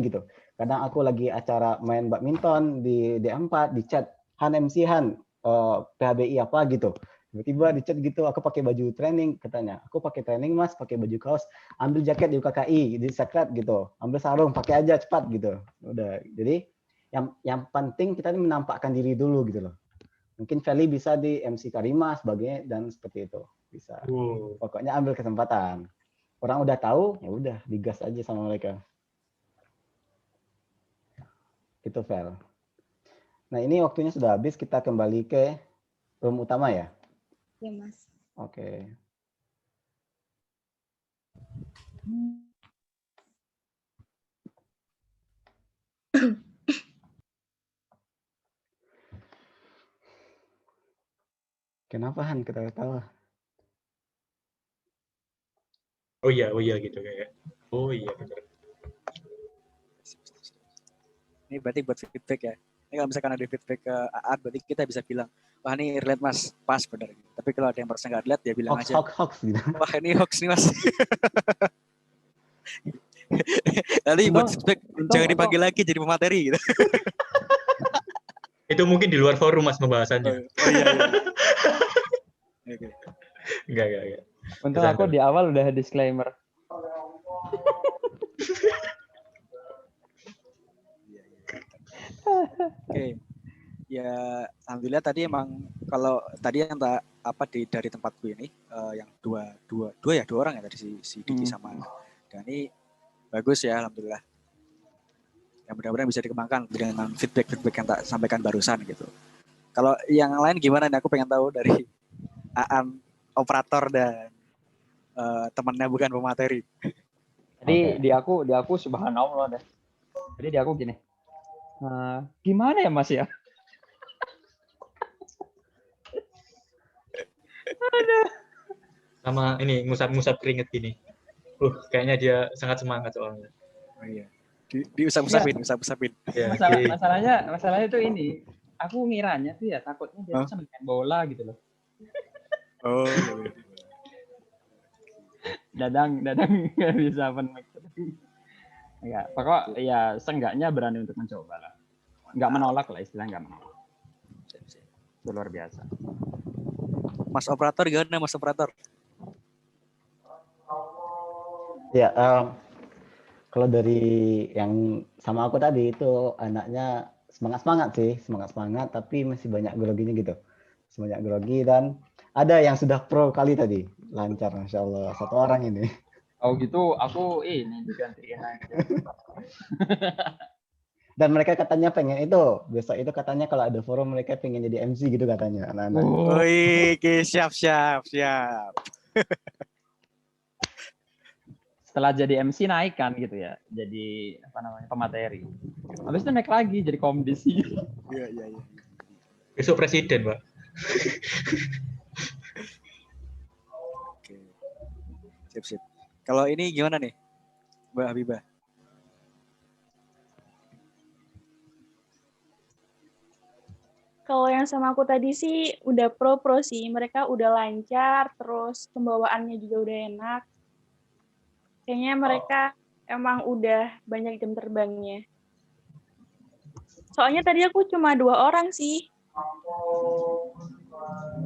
gitu. Kadang aku lagi acara main badminton di D4 di chat Han MC Han PHBI apa gitu. Tiba-tiba di chat gitu, aku pakai baju training, katanya. Aku pakai training mas, pakai baju kaos, ambil jaket di UKKI, di sekret gitu. Ambil sarung, pakai aja cepat gitu. Udah. Jadi yang penting kita menampakkan diri dulu gitu loh. Mungkin Feli bisa di MC Karima sebagainya dan seperti itu. Bisa. Pokoknya ambil kesempatan. Orang udah tahu, ya udah digas aja sama mereka. Itu Fel. Nah, ini waktunya sudah habis, kita kembali ke room utama ya. Ya, Mas. Oke. Kenapa Han ketawa-tawa? Oh iya gitu kayak. Oh iya benar. Ini berarti buat feedback ya. Ini kalau misalkan ada feedback ke Aat, berarti kita bisa bilang, wah ini relate mas, pas benar. Tapi kalau ada yang merasa nggak relate, ya bilang aja. Hoax gitu. Wah ini hoax nih mas. Nanti buat feedback, jangan dipanggil lagi jadi pemateri gitu. Itu mungkin di luar forum mas pembahasannya. Oh iya. Enggak. Untung aku di awal udah disclaimer. Oke. Ya alhamdulillah tadi emang kalau tadi yang dari tempatku ini yang dua orang ya tadi si Diki sama Dani bagus ya alhamdulillah. Ya mudah-mudahan bisa dikembangkan dengan feedback yang tak sampaikan barusan gitu. Kalau yang lain gimana nih? Aku pengen tahu dari Aan operator dan temannya bukan pemateri. Jadi di aku subhanallah deh. Jadi di aku gini. Gimana ya Mas ya? Sama ini ngusap keringet gini. Kayaknya dia sangat semangat soalnya. Oh iya. Diusap-usapin. Ya, Masalahnya tuh ini. Aku ngiranya tuh ya takutnya dia tuh sambil main bola gitu loh. Oh. Dadang nggak bisa open mic. Ya, pokok ya seenggaknya berani untuk mencoba lah. Nggak menolak lah, istilahnya nggak menolak. Itu luar biasa. Mas operator gimana Mas operator? Ya, kalau dari yang sama aku tadi itu anaknya semangat tapi masih banyak groginya gitu. Sebanyak grogi dan ada yang sudah pro kali tadi, lancar Masya Allah, 1 orang ini. Oh gitu, aku ini digantiin aja. Dan mereka katanya pengen itu, besok itu katanya kalau ada forum mereka pengen jadi MC gitu katanya anak-anak. Wih, siap. Setelah jadi MC naik kan gitu ya, jadi pemateri. Habis itu naik lagi jadi komdis. Iya. Besok presiden, Pak. Oke. Sip. Kalau ini gimana nih, Mbak Habibah? Kalau yang sama aku tadi sih udah pro sih. Mereka udah lancar, terus pembawaannya juga udah enak. Kayaknya mereka emang udah banyak jam terbangnya. Soalnya tadi aku cuma 2 orang sih.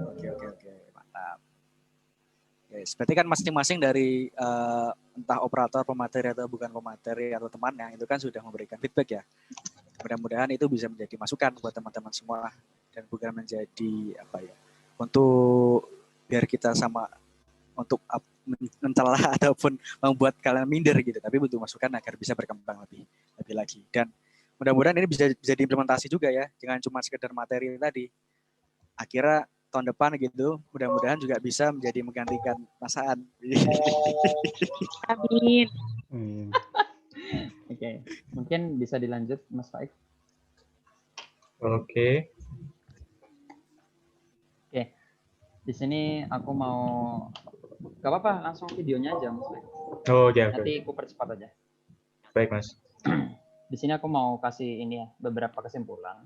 Oke. Mantap. Yes, berarti kan masing-masing dari entah operator, pemateri atau bukan pemateri atau temannya itu kan sudah memberikan feedback ya. Mudah-mudahan itu bisa menjadi masukan buat teman-teman semua dan bukan menjadi untuk biar kita sama untuk mencela ataupun membuat kalian minder gitu, tapi butuh masukan agar bisa berkembang lebih lagi. Dan mudah-mudahan ini bisa diimplementasi juga ya, jangan cuma sekedar materi tadi. Akhirnya tahun depan gitu, mudah-mudahan juga bisa menjadi menggantikan Masaan. Amin. Oke, mungkin bisa dilanjut Mas Faik. Oke. Di sini aku mau, gak apa-apa, langsung videonya aja Mas Faik. Oh ya. Nanti aku percepat aja. Baik Mas. Di sini aku mau kasih ini ya, beberapa kesimpulan.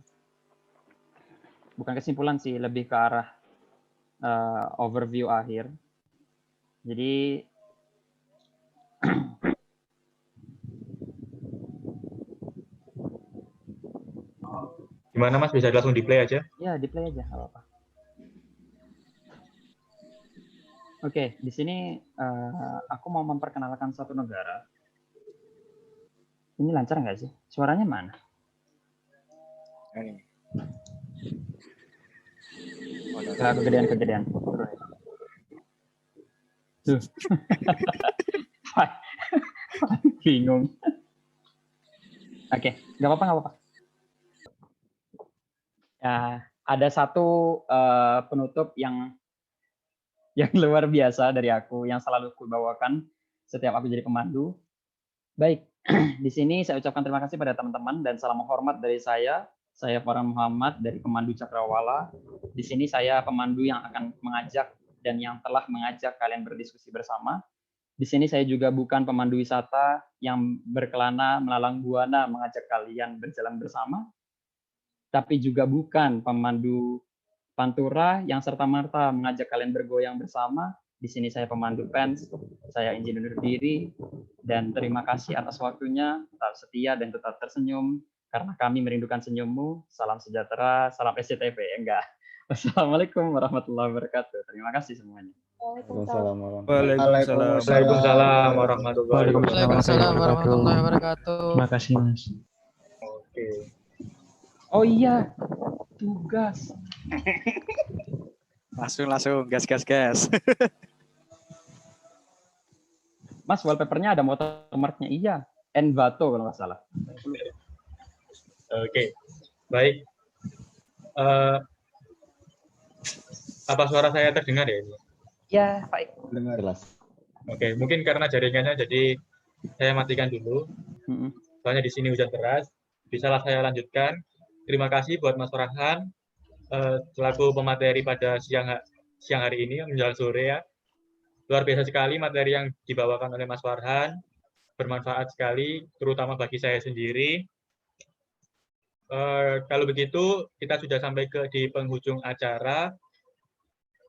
Bukan kesimpulan sih, lebih ke arah overview akhir. Jadi gimana Mas, bisa langsung di play aja? Ya, di play aja, nggak apa-apa. Oke, di sini aku mau memperkenalkan satu negara. Ini lancar nggak sih? Suaranya mana? Ini. Nggak kegedean. Tuh. Bingung. Oke, nggak apa-apa. Ya, ada satu penutup yang luar biasa dari aku, yang selalu aku bawakan setiap aku jadi pemandu. Baik, di sini saya ucapkan terima kasih pada teman-teman dan salam hormat dari saya. Saya Farhan Muhammad dari Pemandu Cakrawala. Di sini saya pemandu yang akan mengajak dan yang telah mengajak kalian berdiskusi bersama. Di sini saya juga bukan pemandu wisata yang berkelana melalang buana mengajak kalian berjalan bersama, tapi juga bukan pemandu pantura yang serta-merta mengajak kalian bergoyang bersama. Di sini saya pemandu fans, saya ingin undur diri, dan terima kasih atas waktunya, tetap setia dan tetap tersenyum, karena kami merindukan senyummu. Salam sejahtera, salam SCTV, enggak. Wassalamualaikum warahmatullahi wabarakatuh. Terima kasih semuanya. Waalaikumsalam warahmatullahi wabarakatuh. Terima kasih Mas. Oke. Oh iya, tugas. Langsung, gas. Mas, wallpapernya ada watermarknya, iya. Envato kalau nggak salah. Oke, baik. Apa suara saya terdengar ya ini? Ya, baik. Dengar jelas. Oke, mungkin karena jaringannya jadi saya matikan dulu. Soalnya di sini hujan deras. Bisalah saya lanjutkan. Terima kasih buat Mas Farhan selaku pemateri pada siang hari ini menjelang sore ya. Luar biasa sekali materi yang dibawakan oleh Mas Farhan. bermanfaat sekali, terutama bagi saya sendiri. Kalau begitu, kita sudah sampai di penghujung acara.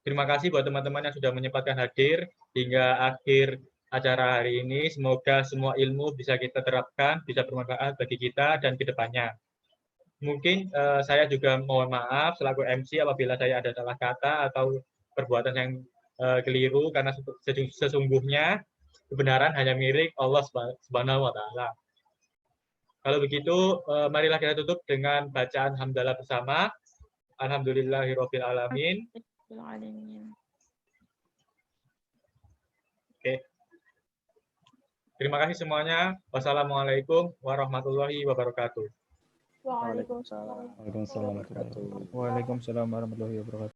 Terima kasih buat teman-teman yang sudah menyempatkan hadir hingga akhir acara hari ini. Semoga semua ilmu bisa kita terapkan, bisa bermanfaat bagi kita dan ke depannya. Mungkin saya juga mohon maaf selaku MC apabila saya ada salah kata atau perbuatan yang keliru, karena sesungguhnya kebenaran hanya milik Allah Subhanahu wa Ta'ala. Kalau begitu, marilah kita tutup dengan bacaan hamdalah bersama. Alhamdulillahirabbil alamin. Oke. Terima kasih semuanya. Wassalamualaikum warahmatullahi wabarakatuh. Waalaikumsalam. Waalaikumsalam warahmatullahi wabarakatuh.